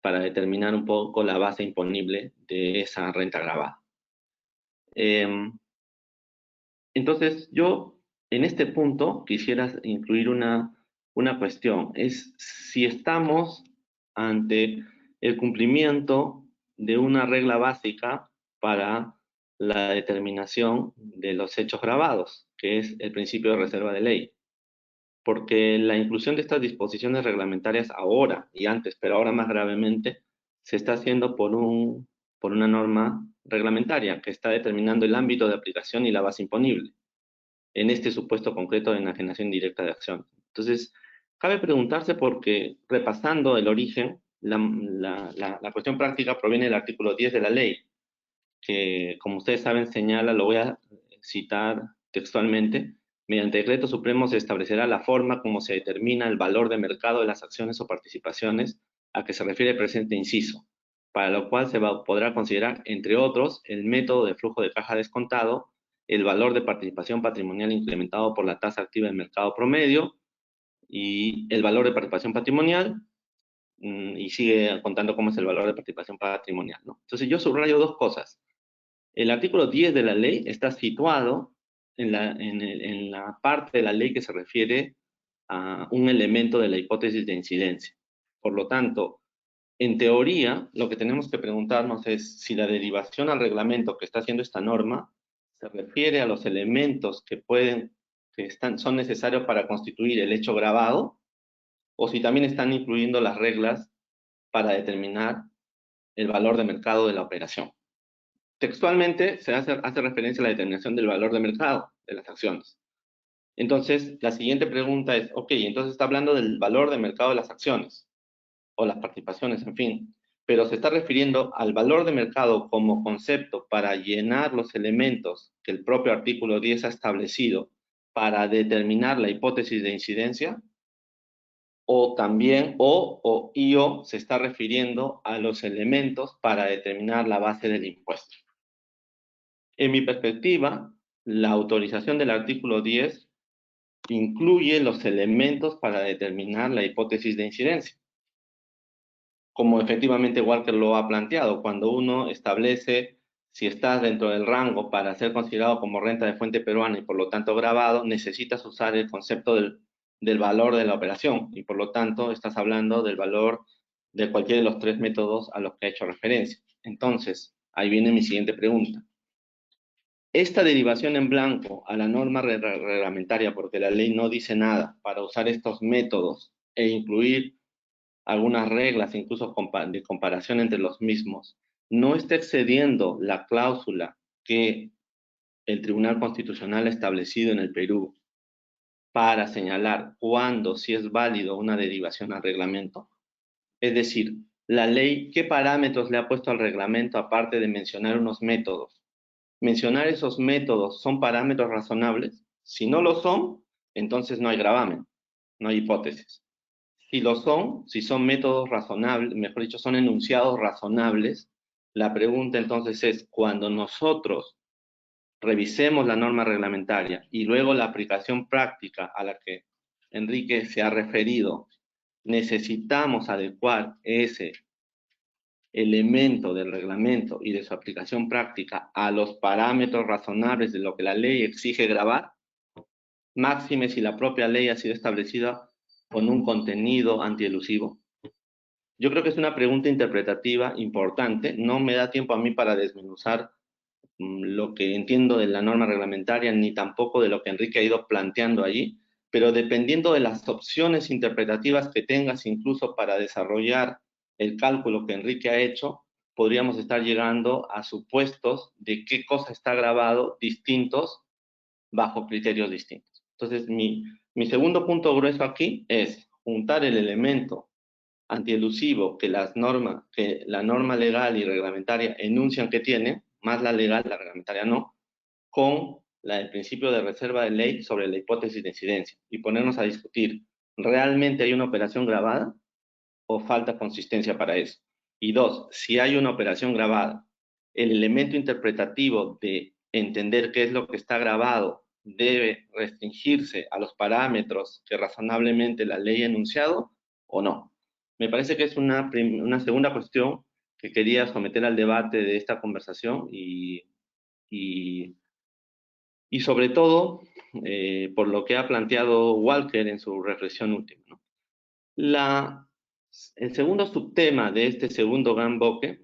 para determinar un poco la base imponible de esa renta gravada. Entonces, yo en este punto quisiera incluir una cuestión, es si estamos ante el cumplimiento de una regla básica para la determinación de los hechos gravados, que es el principio de reserva de ley. Porque la inclusión de estas disposiciones reglamentarias ahora y antes, pero ahora más gravemente, se está haciendo por una norma reglamentaria que está determinando el ámbito de aplicación y la base imponible en este supuesto concreto de enajenación directa de acción. Entonces, cabe preguntarse porque, repasando el origen, la cuestión práctica proviene del artículo 10 de la ley, que, como ustedes saben, señala, lo voy a citar textualmente: mediante decreto supremo se establecerá la forma como se determina el valor de mercado de las acciones o participaciones a que se refiere el presente inciso, para lo cual podrá considerar, entre otros, el método de flujo de caja descontado, el valor de participación patrimonial incrementado por la tasa activa de mercado promedio y el valor de participación patrimonial, y sigue contando cómo es el valor de participación patrimonial, ¿no? Entonces yo subrayo dos cosas. El artículo 10 de la ley está situado en la parte de la ley que se refiere a un elemento de la hipótesis de incidencia. Por lo tanto, en teoría, lo que tenemos que preguntarnos es si la derivación al reglamento que está haciendo esta norma se refiere a los elementos son necesarios para constituir el hecho grabado, o si también están incluyendo las reglas para determinar el valor de mercado de la operación. Textualmente se hace referencia a la determinación del valor de mercado de las acciones. Entonces, la siguiente pregunta es, ok, entonces está hablando del valor de mercado de las acciones o las participaciones, en fin, pero se está refiriendo al valor de mercado como concepto para llenar los elementos que el propio artículo 10 ha establecido para determinar la hipótesis de incidencia, o también, o se está refiriendo a los elementos para determinar la base del impuesto. En mi perspectiva, la autorización del artículo 10 incluye los elementos para determinar la hipótesis de incidencia. Como efectivamente Walker lo ha planteado, cuando uno establece si estás dentro del rango para ser considerado como renta de fuente peruana y por lo tanto grabado, necesitas usar el concepto del valor de la operación y por lo tanto estás hablando del valor de cualquiera de los tres métodos a los que he hecho referencia. Entonces, ahí viene mi siguiente pregunta. Esta derivación en blanco a la norma reglamentaria, porque la ley no dice nada, para usar estos métodos e incluir algunas reglas, incluso de comparación entre los mismos, no está excediendo la cláusula que el Tribunal Constitucional ha establecido en el Perú para señalar cuándo sí es válido una derivación al reglamento. Es decir, la ley, ¿qué parámetros le ha puesto al reglamento aparte de mencionar unos métodos? Mencionar esos métodos, ¿son parámetros razonables? Si no lo son, entonces no hay gravamen, no hay hipótesis. Si lo son, si son métodos razonables, mejor dicho, son enunciados razonables, la pregunta entonces es, cuando nosotros revisemos la norma reglamentaria y luego la aplicación práctica a la que Enrique se ha referido, necesitamos adecuar ese elemento del reglamento y de su aplicación práctica a los parámetros razonables de lo que la ley exige gravar, máxime si la propia ley ha sido establecida con un contenido antielusivo. Yo creo que es una pregunta interpretativa importante. No me da tiempo a mí para desmenuzar lo que entiendo de la norma reglamentaria, ni tampoco de lo que Enrique ha ido planteando allí, pero dependiendo de las opciones interpretativas que tengas, incluso para desarrollar el cálculo que Enrique ha hecho, podríamos estar llegando a supuestos de qué cosa está grabado distintos bajo criterios distintos. Entonces, mi segundo punto grueso aquí es juntar el elemento antielusivo que la norma legal y reglamentaria enuncian que tiene, más la legal, la reglamentaria no, con la del principio de reserva de ley sobre la hipótesis de incidencia y ponernos a discutir, ¿realmente hay una operación grabada o falta consistencia para eso? Y dos, si hay una operación grabada, el elemento interpretativo de entender qué es lo que está grabado debe restringirse a los parámetros que razonablemente la ley ha enunciado o no. Me parece que es una segunda cuestión que quería someter al debate de esta conversación y sobre todo por lo que ha planteado Walker en su reflexión última, ¿no? El segundo subtema de este segundo gran bloque,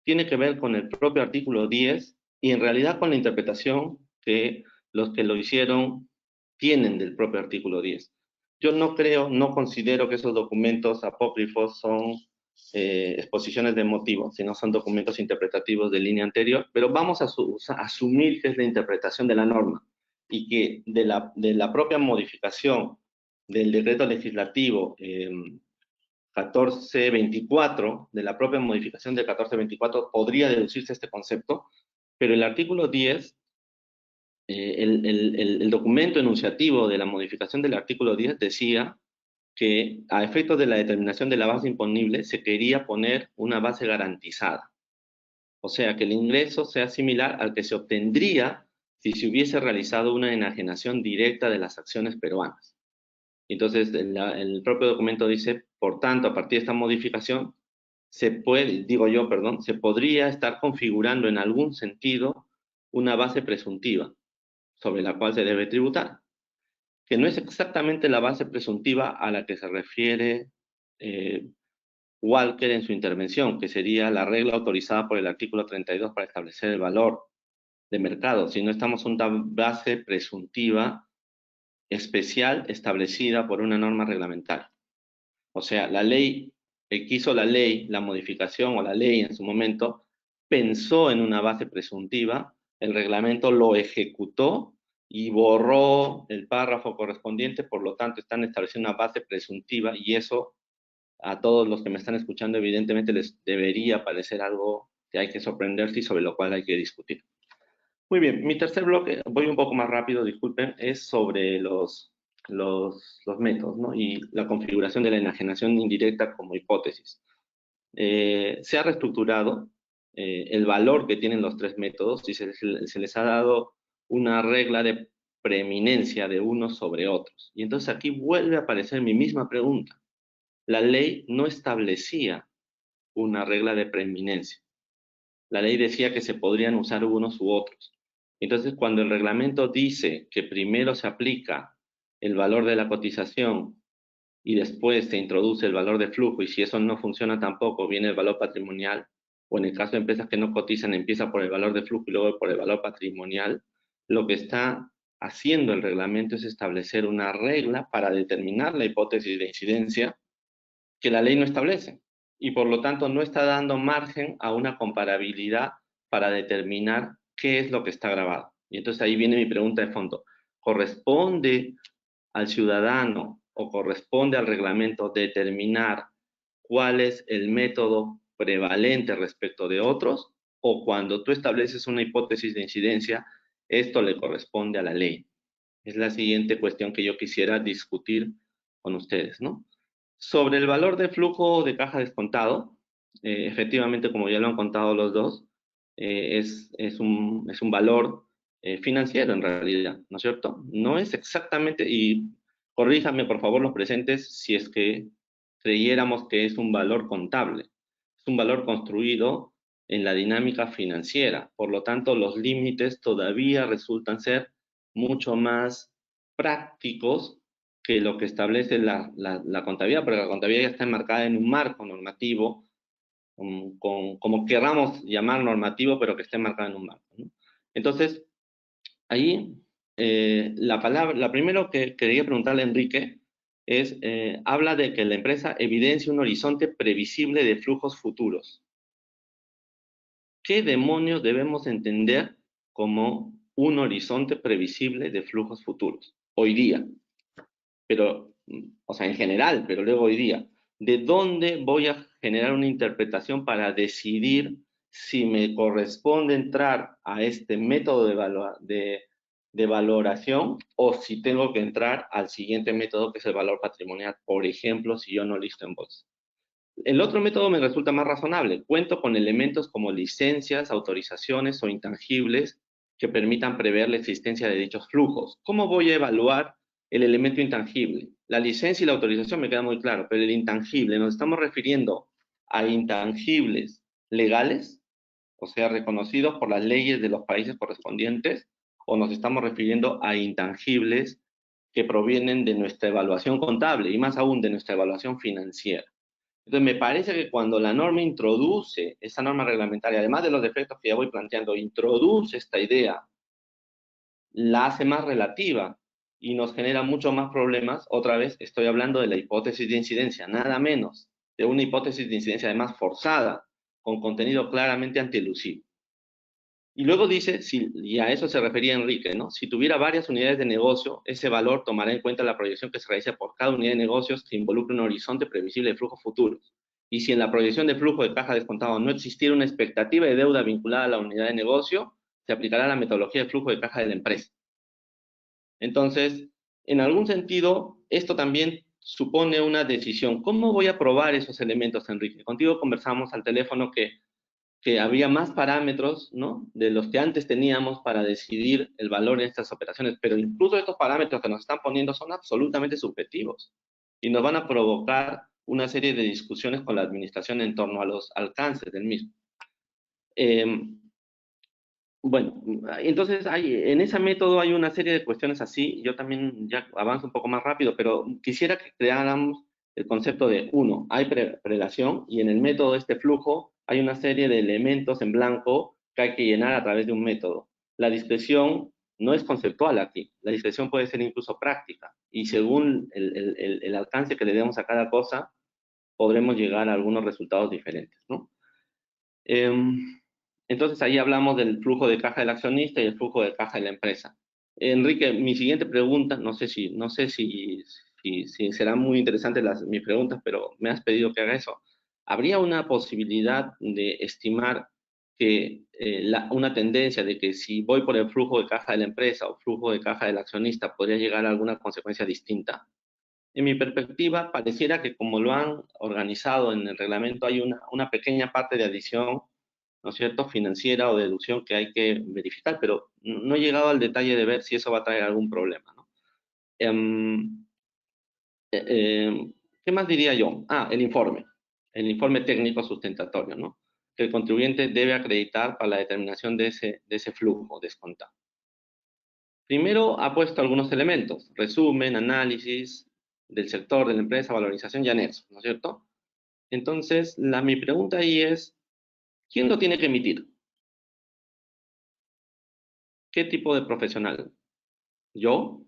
tiene que ver con el propio artículo 10 y en realidad con la interpretación que los que lo hicieron tienen del propio artículo 10. Yo no considero que esos documentos apócrifos son exposiciones de motivos, sino son documentos interpretativos de línea anterior, pero vamos a asumir que es la interpretación de la norma y que de la propia modificación del decreto legislativo 1424, de la propia modificación del 1424, podría deducirse este concepto, pero el artículo 10, el documento enunciativo de la modificación del artículo 10 decía que a efectos de la determinación de la base imponible se quería poner una base garantizada. O sea, que el ingreso sea similar al que se obtendría si se hubiese realizado una enajenación directa de las acciones peruanas. Entonces, el propio documento dice, por tanto, a partir de esta modificación, se podría estar configurando en algún sentido una base presuntiva sobre la cual se debe tributar, que no es exactamente la base presuntiva a la que se refiere Walker en su intervención, que sería la regla autorizada por el artículo 32 para establecer el valor de mercado, sino estamos en una base presuntiva especial establecida por una norma reglamentaria. O sea, la ley, el que hizo la ley, la modificación o la ley en su momento, pensó en una base presuntiva, el reglamento lo ejecutó y borró el párrafo correspondiente, por lo tanto están estableciendo una base presuntiva y eso a todos los que me están escuchando evidentemente les debería parecer algo que hay que sorprenderse y sobre lo cual hay que discutir. Muy bien, mi tercer bloque, voy un poco más rápido, disculpen, es sobre los métodos, ¿no? Y la configuración de la enajenación indirecta como hipótesis. Se ha reestructurado el valor que tienen los tres métodos y se les ha dado una regla de preeminencia de unos sobre otros. Y entonces aquí vuelve a aparecer mi misma pregunta. La ley no establecía una regla de preeminencia. La ley decía que se podrían usar unos u otros. Entonces, cuando el reglamento dice que primero se aplica el valor de la cotización y después se introduce el valor de flujo, y si eso no funciona tampoco, viene el valor patrimonial, o en el caso de empresas que no cotizan, empieza por el valor de flujo y luego por el valor patrimonial, lo que está haciendo el reglamento es establecer una regla para determinar la hipótesis de incidencia que la ley no establece y por lo tanto no está dando margen a una comparabilidad para determinar qué es lo que está grabado. Y entonces ahí viene mi pregunta de fondo. ¿Corresponde al ciudadano o corresponde al reglamento determinar cuál es el método prevalente respecto de otros? O cuando tú estableces una hipótesis de incidencia, esto le corresponde a la ley. Es la siguiente cuestión que yo quisiera discutir con ustedes, ¿no? Sobre el valor de flujo de caja descontado, efectivamente, como ya lo han contado los dos, es un valor financiero en realidad, ¿no es cierto? No es exactamente, y corríjanme por favor los presentes si es que creyéramos que es un valor contable. Es un valor construido en la dinámica financiera, por lo tanto los límites todavía resultan ser mucho más prácticos que lo que establece la contabilidad, porque la contabilidad ya está enmarcada en un marco normativo, como queramos llamar normativo, pero que esté enmarcada en un marco, ¿no? Entonces, ahí, la primero que quería preguntarle a Enrique es, habla de que la empresa evidencia un horizonte previsible de flujos futuros. ¿Qué demonios debemos entender como un horizonte previsible de flujos futuros hoy día? Pero, o sea, en general, pero luego hoy día, ¿de dónde voy a generar una interpretación para decidir si me corresponde entrar a este método de valoración o si tengo que entrar al siguiente método que es el valor patrimonial, por ejemplo, si yo no listo en bolsa? El otro método me resulta más razonable. Cuento con elementos como licencias, autorizaciones o intangibles que permitan prever la existencia de dichos flujos. ¿Cómo voy a evaluar el elemento intangible? La licencia y la autorización me queda muy claro, pero el intangible, ¿nos estamos refiriendo a intangibles legales, o sea, reconocidos por las leyes de los países correspondientes, o nos estamos refiriendo a intangibles que provienen de nuestra evaluación contable y más aún de nuestra evaluación financiera? Entonces, me parece que cuando la norma introduce, esa norma reglamentaria, además de los defectos que ya voy planteando, introduce esta idea, la hace más relativa y nos genera mucho más problemas. Otra vez, estoy hablando de la hipótesis de incidencia, nada menos, de una hipótesis de incidencia además forzada, con contenido claramente antielusivo. Y luego dice, y a eso se refería Enrique, ¿no? Si tuviera varias unidades de negocio, ese valor tomará en cuenta la proyección que se realiza por cada unidad de negocios que involucre un horizonte previsible de flujos futuros. Y si en la proyección de flujo de caja descontado no existiera una expectativa de deuda vinculada a la unidad de negocio, se aplicará la metodología de flujo de caja de la empresa. Entonces, en algún sentido, esto también supone una decisión. ¿Cómo voy a probar esos elementos, Enrique? Contigo conversamos al teléfono que había más parámetros, ¿no?, de los que antes teníamos para decidir el valor de estas operaciones, pero incluso estos parámetros que nos están poniendo son absolutamente subjetivos y nos van a provocar una serie de discusiones con la administración en torno a los alcances del mismo. Bueno, entonces en ese método hay una serie de cuestiones así. Yo también ya avanzo un poco más rápido, pero quisiera que creáramos el concepto de, uno, hay prelación, y en el método de este flujo hay una serie de elementos en blanco que hay que llenar a través de un método. La discreción no es conceptual aquí, la discreción puede ser incluso práctica, y según el alcance que le demos a cada cosa, podremos llegar a algunos resultados diferentes, ¿no? Entonces ahí hablamos del flujo de caja del accionista y el flujo de caja de la empresa. Enrique, mi siguiente pregunta, no sé si serán muy interesantes mis preguntas, pero me has pedido que haga eso. ¿Habría una posibilidad de estimar que una tendencia de que si voy por el flujo de caja de la empresa o flujo de caja del accionista podría llegar a alguna consecuencia distinta? En mi perspectiva, pareciera que como lo han organizado en el reglamento, hay una pequeña parte de adición, ¿no es cierto?, financiera o deducción que hay que verificar, pero no he llegado al detalle de ver si eso va a traer algún problema, ¿no? Em, ¿Qué más diría yo? El informe técnico sustentatorio, ¿no?, que el contribuyente debe acreditar para la determinación de ese flujo descontado. Primero ha puesto algunos elementos: resumen, análisis del sector, de la empresa, valorización y anexo, ¿no es cierto? Entonces, mi pregunta ahí es, ¿quién lo tiene que emitir? ¿Qué tipo de profesional? ¿Yo?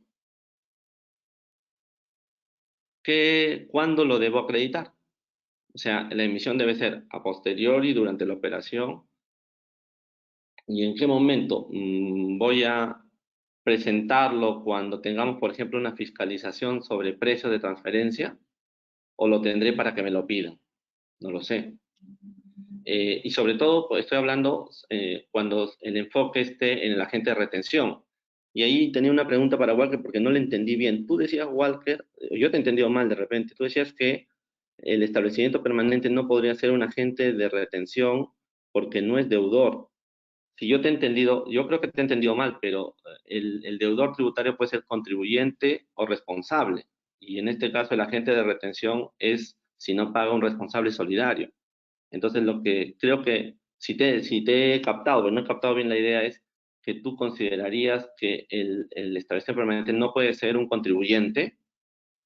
¿Cuándo lo debo acreditar? O sea, la emisión debe ser a posteriori, durante la operación. ¿Y en qué momento? ¿Voy a presentarlo cuando tengamos, por ejemplo, una fiscalización sobre precios de transferencia? ¿O lo tendré para que me lo pidan? No lo sé. Y sobre todo, pues, estoy hablando cuando el enfoque esté en el agente de retención. Y ahí tenía una pregunta para Walker porque no le entendí bien. Tú decías, Walker, yo te he entendido mal de repente, tú decías que el establecimiento permanente no podría ser un agente de retención porque no es deudor. Si yo te he entendido, yo creo que te he entendido mal, pero el deudor tributario puede ser contribuyente o responsable. Y en este caso el agente de retención es, si no paga, un responsable solidario. Entonces, lo que creo que si te he captado, pero no he captado bien la idea, es que tú considerarías que el establecimiento permanente no puede ser un contribuyente,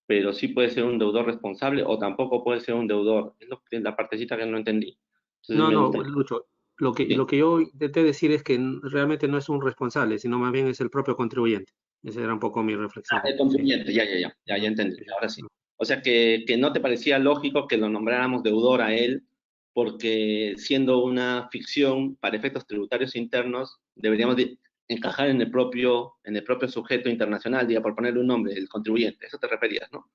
pero sí puede ser un deudor responsable, o tampoco puede ser un deudor. Es la partecita que no entendí. Entonces, No, me no, gustaría. Lucho, lo Bien. que yo intenté decir es que realmente no es un responsable, sino más bien es el propio contribuyente. Esa era un poco mi reflexión. El Sí. contribuyente, ya entendí, Sí. ahora sí. O sea, que no te parecía lógico que lo nombráramos deudor a él, porque siendo una ficción para efectos tributarios internos, deberíamos de encajar en el propio sujeto internacional, diga, por ponerle un nombre, el contribuyente. Eso te referías, ¿no?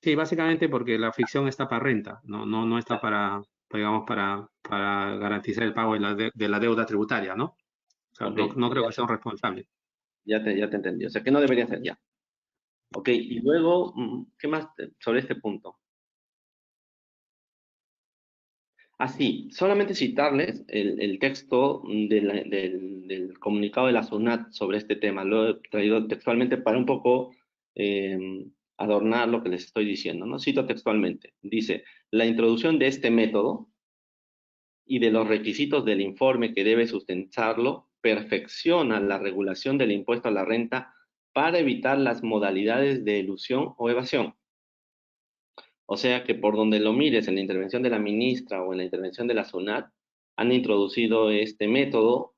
Sí, básicamente porque la ficción está para renta, no está digamos, para garantizar el pago de la deuda tributaria, ¿no? O sea, Ok, no creo que sea un responsable. ya te entendí. O sea, que no debería ser ya. Ok, y luego, ¿qué más sobre este punto? Así, solamente citarles el texto del comunicado de la SUNAT sobre este tema. Lo he traído textualmente para un poco adornar lo que les estoy diciendo, ¿no? Cito textualmente. Dice, la introducción de este método y de los requisitos del informe que debe sustentarlo perfecciona la regulación del impuesto a la renta para evitar las modalidades de elusión o evasión. O sea que por donde lo mires, en la intervención de la ministra o en la intervención de la SUNAT, han introducido este método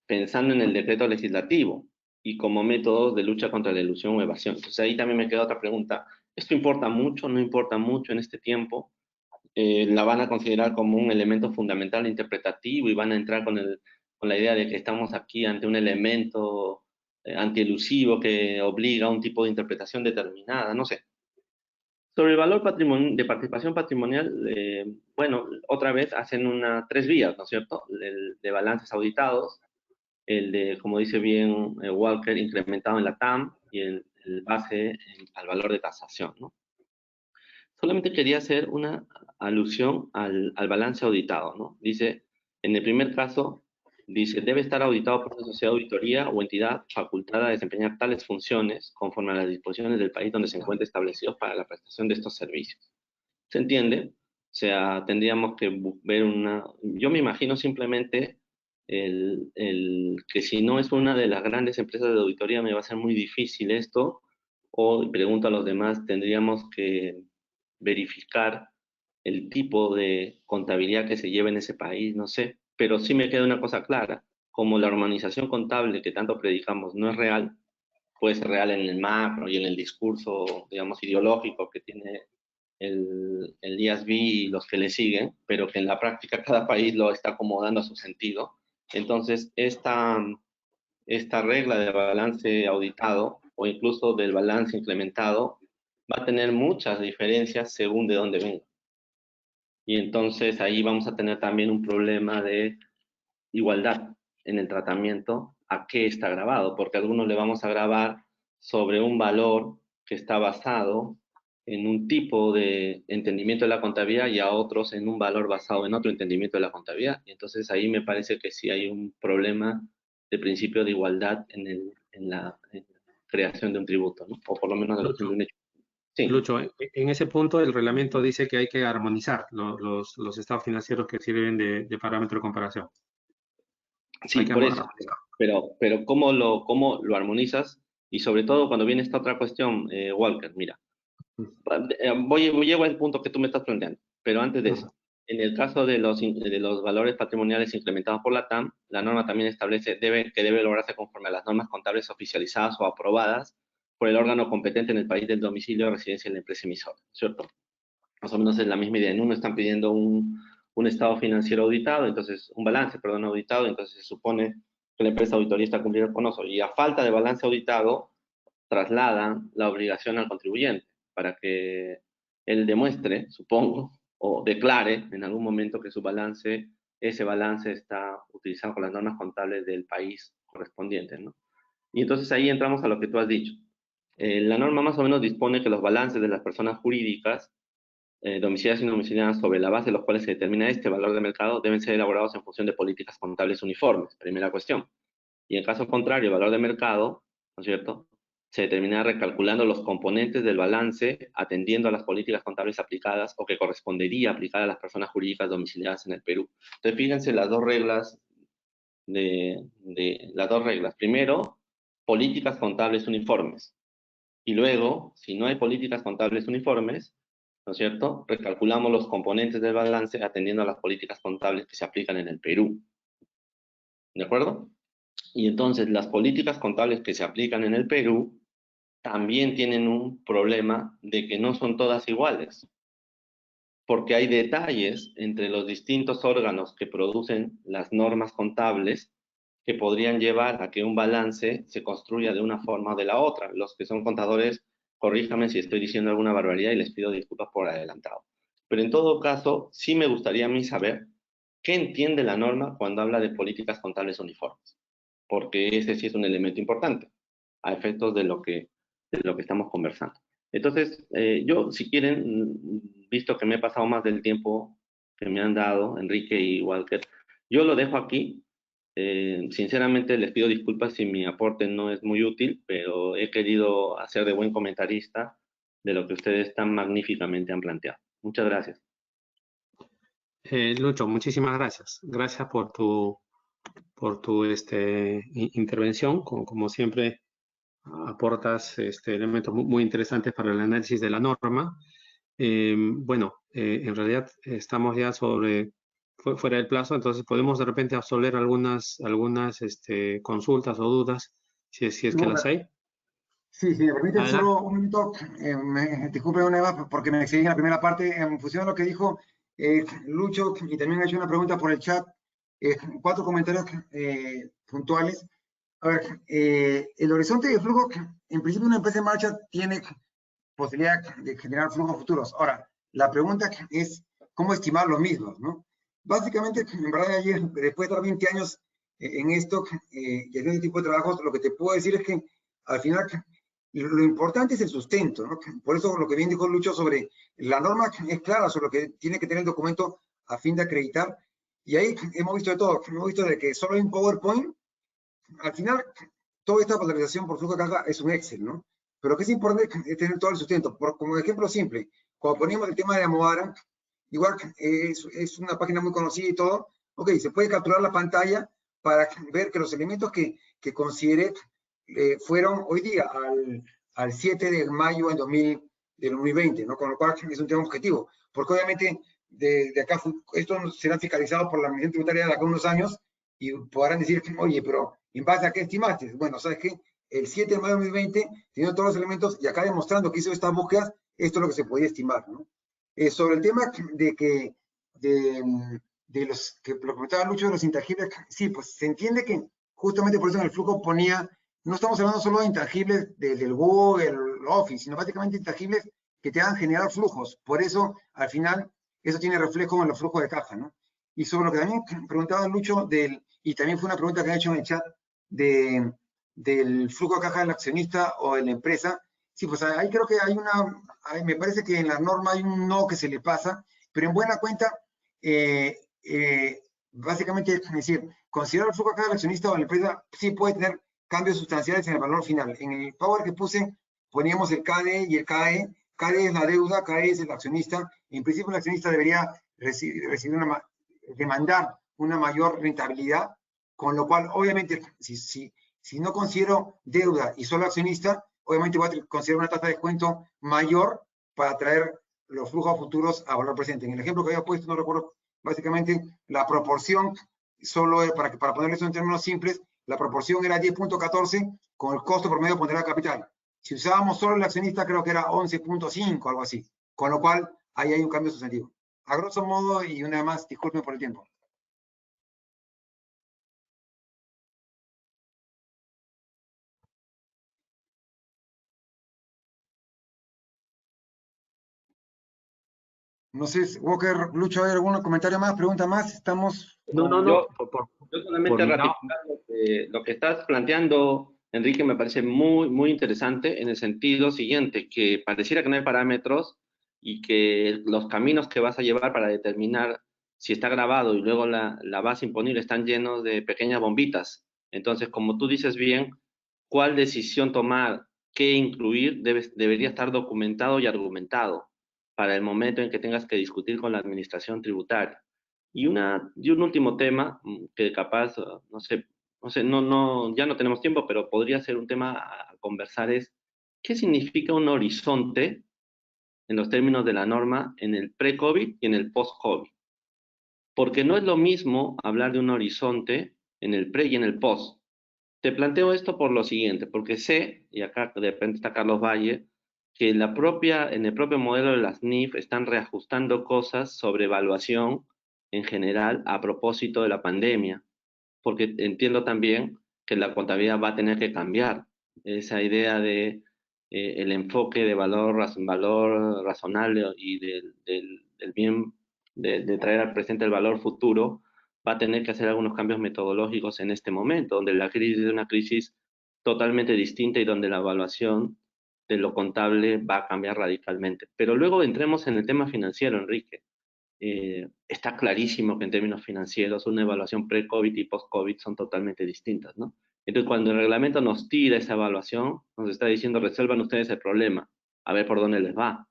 pensando en el decreto legislativo y como métodos de lucha contra la elusión o evasión. Entonces ahí también me queda otra pregunta. ¿Esto importa mucho? ¿No importa mucho en este tiempo? ¿La van a considerar como un elemento fundamental interpretativo y van a entrar con la idea de que estamos aquí ante un elemento antielusivo que obliga a un tipo de interpretación determinada? No sé. Sobre el valor de participación patrimonial, bueno, otra vez hacen tres vías, ¿no es cierto? El de balances auditados, el de, como dice bien Walker, incrementado en la TAM y el base al valor de tasación, ¿no? Solamente quería hacer una alusión al balance auditado, ¿no? Dice, en el primer caso, dice, debe estar auditado por una sociedad de auditoría o entidad facultada a desempeñar tales funciones conforme a las disposiciones del país donde se encuentre establecido para la prestación de estos servicios. ¿Se entiende? O sea, tendríamos que ver yo me imagino simplemente que si no es una de las grandes empresas de auditoría me va a ser muy difícil esto, o pregunto a los demás, tendríamos que verificar el tipo de contabilidad que se lleva en ese país, no sé, pero sí me queda una cosa clara, como la armonización contable que tanto predicamos no es real, puede ser real en el macro y en el discurso, digamos, ideológico que tiene el IASB y los que le siguen, pero que en la práctica cada país lo está acomodando a su sentido. Entonces, esta regla de balance auditado o incluso del balance implementado va a tener muchas diferencias según de dónde venga. Y entonces ahí vamos a tener también un problema de igualdad en el tratamiento a qué está grabado, porque a algunos le vamos a grabar sobre un valor que está basado en un tipo de entendimiento de la contabilidad y a otros en un valor basado en otro entendimiento de la contabilidad. Y entonces ahí me parece que sí hay un problema de principio de igualdad en la creación de un tributo, ¿no? O por lo menos de un hecho. Sí. Lucho, en ese punto el reglamento dice que hay que armonizar los estados financieros que sirven de parámetro de comparación. Sí, Hay que por eso. armonizar. Pero ¿cómo lo armonizas? Y sobre todo cuando viene esta otra cuestión, Walker, mira, llego al punto que tú me estás planteando, pero antes de eso, en el caso de los valores patrimoniales incrementados por la TAM, la norma también establece que debe lograrse conforme a las normas contables oficializadas o aprobadas por el órgano competente en el país del domicilio de residencia de la empresa emisora, ¿cierto? Más o menos es la misma idea. En uno están pidiendo un estado financiero auditado, entonces un balance, perdón, auditado, entonces se supone que la empresa auditoría está cumpliendo con eso. Y a falta de balance auditado, trasladan la obligación al contribuyente para que él demuestre, supongo, o declare en algún momento que ese balance está utilizado con las normas contables del país correspondiente, ¿no? Y entonces ahí entramos a lo que tú has dicho. La norma más o menos dispone que los balances de las personas jurídicas domiciliadas y no domiciliadas sobre la base de los cuales se determina este valor de mercado deben ser elaborados en función de políticas contables uniformes, primera cuestión. Y en caso contrario, el valor de mercado, ¿no es cierto?, se determina recalculando los componentes del balance atendiendo a las políticas contables aplicadas o que correspondería aplicar a las personas jurídicas domiciliadas en el Perú. Entonces, fíjense las dos reglas las dos reglas. Primero, políticas contables uniformes. Y luego, si no hay políticas contables uniformes, ¿no es cierto?, recalculamos los componentes del balance atendiendo a las políticas contables que se aplican en el Perú. ¿De acuerdo? Y entonces las políticas contables que se aplican en el Perú también tienen un problema de que no son todas iguales, porque hay detalles entre los distintos órganos que producen las normas contables que podrían llevar a que un balance se construya de una forma o de la otra. Los que son contadores, corríjame si estoy diciendo alguna barbaridad y les pido disculpas por adelantado. Pero en todo caso, sí me gustaría a mí saber qué entiende la norma cuando habla de políticas contables uniformes, porque ese sí es un elemento importante a efectos de lo que estamos conversando. Entonces, yo, si quieren, visto que me he pasado más del tiempo que me han dado, Enrique y Walker. Yo lo dejo aquí. Sinceramente les pido disculpas si mi aporte no es muy útil, pero he querido hacer de buen comentarista de lo que ustedes tan magníficamente han planteado. Muchas gracias. Lucho, muchísimas gracias. Gracias por tu intervención. Como siempre, aportas elementos muy interesantes para el análisis de la norma. En realidad estamos ya fuera del plazo, entonces podemos de repente absolver algunas consultas o dudas, si es que las hay. Sí, si me permite Adelante. solo un minuto, disculpe una vez porque me excedí en la primera parte, en función de lo que dijo Lucho, y también ha hecho una pregunta por el chat, 4 comentarios puntuales. A ver, el horizonte de flujo, en principio una empresa en marcha tiene posibilidad de generar flujos futuros. Ahora, la pregunta es cómo estimar los mismos, ¿no? Básicamente, en verdad, ayer, después de estar 20 años en esto y en este tipo de trabajos, lo que te puedo decir es que al final lo importante es el sustento, ¿no? Por eso lo que bien dijo Lucho sobre la norma es clara sobre lo que tiene que tener el documento a fin de acreditar. Y ahí hemos visto de todo. Hemos visto de que solo hay un PowerPoint. Al final, toda esta valorización por flujo de caja es un Excel, ¿no? Pero lo que es importante es tener todo el sustento. Como ejemplo simple, cuando poníamos el tema de Amodara, igual es una página muy conocida y todo, ok, se puede capturar la pantalla para ver que los elementos que consideré fueron hoy día al 7 de mayo del 2020, ¿no? Con lo cual es un tema objetivo, porque obviamente de acá esto será fiscalizado por la Administración Tributaria de acá unos años y podrán decir, oye, pero ¿en base a qué estimaste? Bueno, ¿sabes qué? El 7 de mayo de 2020, teniendo todos los elementos y acá demostrando que hizo estas búsquedas, esto es lo que se podía estimar, ¿no? Sobre el tema de los que lo comentaba Lucho de los intangibles, sí, pues se entiende que justamente por eso en el flujo ponía, no estamos hablando solo de intangibles del Google, el Office, sino básicamente intangibles que te hagan generar flujos. Por eso, al final, eso tiene reflejo en los flujos de caja, ¿no? Y sobre lo que también preguntaba Lucho, y también fue una pregunta que han hecho en el chat, del flujo de caja del accionista o de la empresa, sí, pues ahí creo que me parece que en la norma hay un no que se le pasa, pero en buena cuenta, básicamente es decir, considerar el flujo de caja del accionista o de la empresa sí puede tener cambios sustanciales en el valor final. En el Power que puse, poníamos el KDE y el KE. KDE es la deuda, KE es el accionista. En principio, el accionista debería demandar una mayor rentabilidad, con lo cual, obviamente, si no considero deuda y solo accionista, obviamente voy a considerar una tasa de descuento mayor para traer los flujos futuros a valor presente. En el ejemplo que había puesto, no recuerdo, básicamente la proporción, solo para poner eso en términos simples, la proporción era 10.14 con el costo promedio ponderal de capital. Si usábamos solo el accionista, creo que era 11.5, algo así. Con lo cual, ahí hay un cambio sustantivo. A grosso modo, y una vez más, disculpen por el tiempo. No sé, Walker, Lucho, ¿hay algún comentario más, pregunta más? Estamos... No. Yo solamente mi lado. ratificar lo que estás planteando, Enrique, me parece muy, muy interesante en el sentido siguiente, que pareciera que no hay parámetros y que los caminos que vas a llevar para determinar si está grabado y luego la base imponible están llenos de pequeñas bombitas. Entonces, como tú dices bien, ¿cuál decisión tomar, qué incluir, debería estar documentado y argumentado para el momento en que tengas que discutir con la administración tributaria? Y un último tema que capaz, ya no tenemos tiempo, pero podría ser un tema a conversar es, ¿qué significa un horizonte en los términos de la norma en el pre-COVID y en el post-COVID? Porque no es lo mismo hablar de un horizonte en el pre y en el post. Te planteo esto por lo siguiente, porque sé, y acá de repente está Carlos Valle, que en el propio modelo de las NIF están reajustando cosas sobre evaluación en general a propósito de la pandemia, porque entiendo también que la contabilidad va a tener que cambiar. Esa idea de el enfoque de valor razonable y del bien de traer al presente el valor futuro, va a tener que hacer algunos cambios metodológicos en este momento, donde la crisis es una crisis totalmente distinta y donde la evaluación de lo contable va a cambiar radicalmente. Pero luego entremos en el tema financiero, Enrique. está clarísimo que en términos financieros una evaluación pre-COVID y post-COVID son totalmente distintas, ¿no? Entonces, cuando el reglamento nos tira esa evaluación, nos está diciendo, resuelvan ustedes el problema, a ver por dónde les va.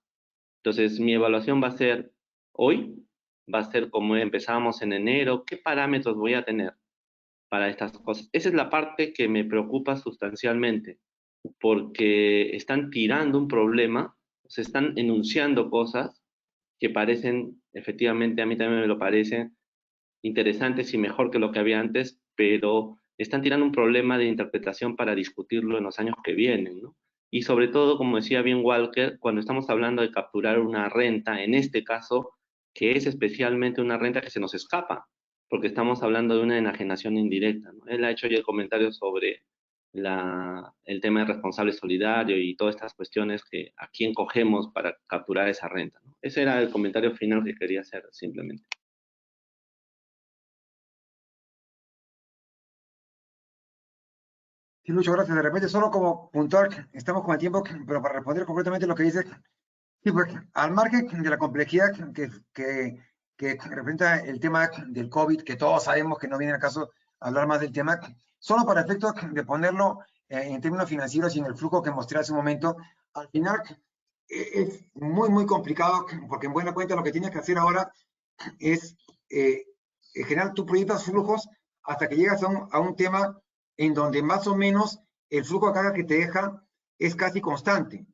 Entonces, mi evaluación va a ser hoy, va a ser como empezábamos en enero, ¿qué parámetros voy a tener para estas cosas? Esa es la parte que me preocupa sustancialmente, porque están tirando un problema, se están enunciando cosas que parecen, efectivamente, a mí también me lo parecen interesantes y mejor que lo que había antes, pero están tirando un problema de interpretación para discutirlo en los años que vienen, ¿no? Y sobre todo, como decía bien Walker, cuando estamos hablando de capturar una renta, en este caso, que es especialmente una renta que se nos escapa, porque estamos hablando de una enajenación indirecta, ¿no? Él ha hecho ya el comentario sobre el tema de responsable solidario y todas estas cuestiones que a quién cogemos para capturar esa renta, ¿no? Ese era el comentario final que quería hacer simplemente. Sí, Lucho, gracias. De repente, solo como puntual, estamos con el tiempo, pero para responder completamente lo que dice, sí, pues, al margen de la complejidad que representa el tema del COVID, que todos sabemos que no viene al caso hablar más del tema, solo para efectos de ponerlo en términos financieros y en el flujo que mostré hace un momento, al final es muy, muy complicado, porque en buena cuenta lo que tienes que hacer ahora es generar tus proyectos flujos hasta que llegas a un tema en donde más o menos el flujo de carga que te deja es casi constante.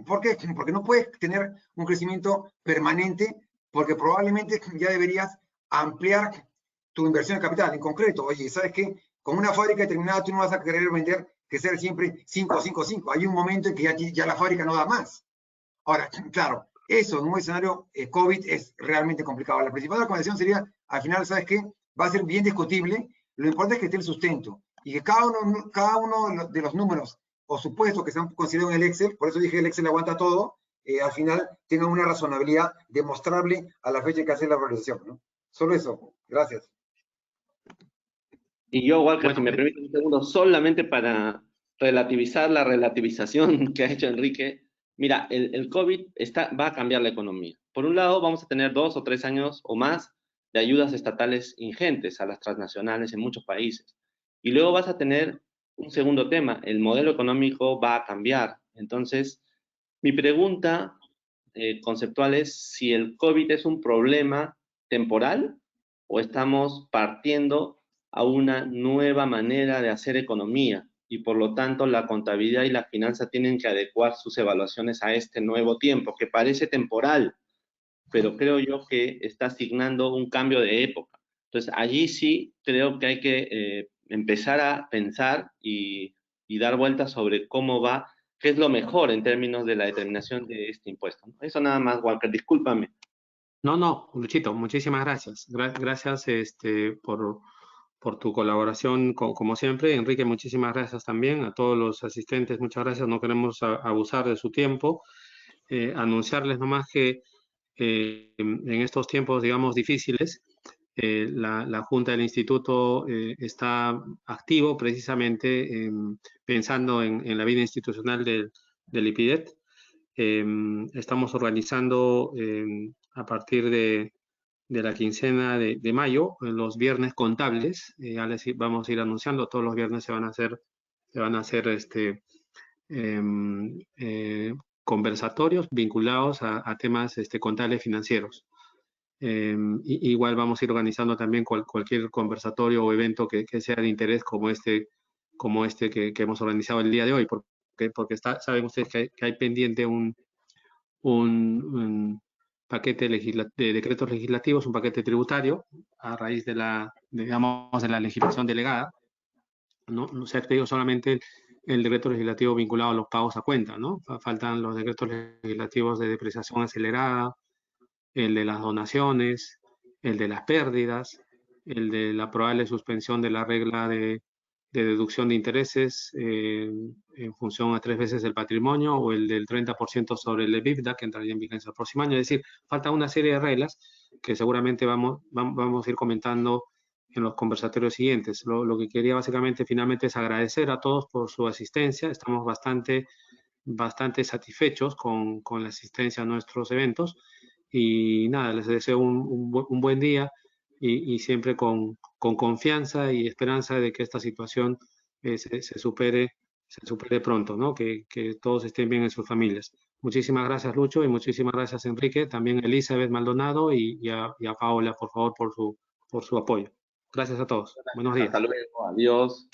¿Por qué? Porque no puedes tener un crecimiento permanente, porque probablemente ya deberías ampliar tu inversión de capital. En concreto, oye, ¿sabes qué? Con una fábrica determinada tú no vas a querer vender que sea siempre 5, 5, 5. Hay un momento en que ya la fábrica no da más. Ahora, claro, eso en un escenario COVID es realmente complicado. La principal recomendación sería, al final, ¿sabes qué? Va a ser bien discutible. Lo importante es que esté el sustento y que cada uno de los números o supuestos que se han considerado en el Excel, por eso dije el Excel aguanta todo, al final tenga una razonabilidad demostrable a la fecha que hace la valorización, ¿no? Solo eso. Gracias. Y yo, Walker, Bueno, si me permite un segundo, solamente para relativizar la relativización que ha hecho Enrique. Mira, el COVID va a cambiar la economía. Por un lado, vamos a tener 2 o 3 años o más de ayudas estatales ingentes a las transnacionales en muchos países. Y luego vas a tener un segundo tema, el modelo económico va a cambiar. Entonces, mi pregunta conceptual es si el COVID es un problema temporal o estamos partiendo a una nueva manera de hacer economía y por lo tanto la contabilidad y la finanza tienen que adecuar sus evaluaciones a este nuevo tiempo, que parece temporal, pero creo yo que está asignando un cambio de época. Entonces, allí sí creo que hay que empezar a pensar y dar vueltas sobre cómo va, qué es lo mejor en términos de la determinación de este impuesto, ¿no? Eso nada más, Walker, discúlpame. no, Luchito, muchísimas gracias. Gracias por tu colaboración, como siempre. Enrique, muchísimas gracias también. A todos los asistentes, muchas gracias. No queremos abusar de su tiempo. Anunciarles nomás que en estos tiempos, digamos, difíciles, la Junta del Instituto está activo precisamente pensando en la vida institucional del IPIDET. Estamos organizando a partir de la quincena de mayo, los viernes contables. Ya les vamos a ir anunciando, todos los viernes se van a hacer conversatorios vinculados a temas contables financieros. Igual vamos a ir organizando también cualquier conversatorio o evento que sea de interés como este que hemos organizado el día de hoy, porque saben ustedes que hay pendiente un paquete de decretos legislativos, un paquete tributario a raíz de la legislación delegada, ¿no? O sea, te digo solamente el decreto legislativo vinculado a los pagos a cuenta, ¿no? Faltan los decretos legislativos de depreciación acelerada, el de las donaciones, el de las pérdidas, el de la probable suspensión de la regla de deducción de intereses en función a 3 veces el patrimonio, o el del 30% sobre el EBITDA, que entraría en vigencia el próximo año. Es decir, falta una serie de reglas que seguramente vamos a ir comentando en los conversatorios siguientes. Lo que quería básicamente finalmente es agradecer a todos por su asistencia. Estamos bastante satisfechos con la asistencia a nuestros eventos y nada, les deseo un buen día y siempre con confianza y esperanza de que esta situación se supere pronto, ¿no? Que todos estén bien en sus familias. Muchísimas gracias, Lucho, y muchísimas gracias, Enrique, también a Elizabeth Maldonado y a Paola, por favor, por su apoyo. Gracias a todos. Buenos días. Hasta luego. Adiós.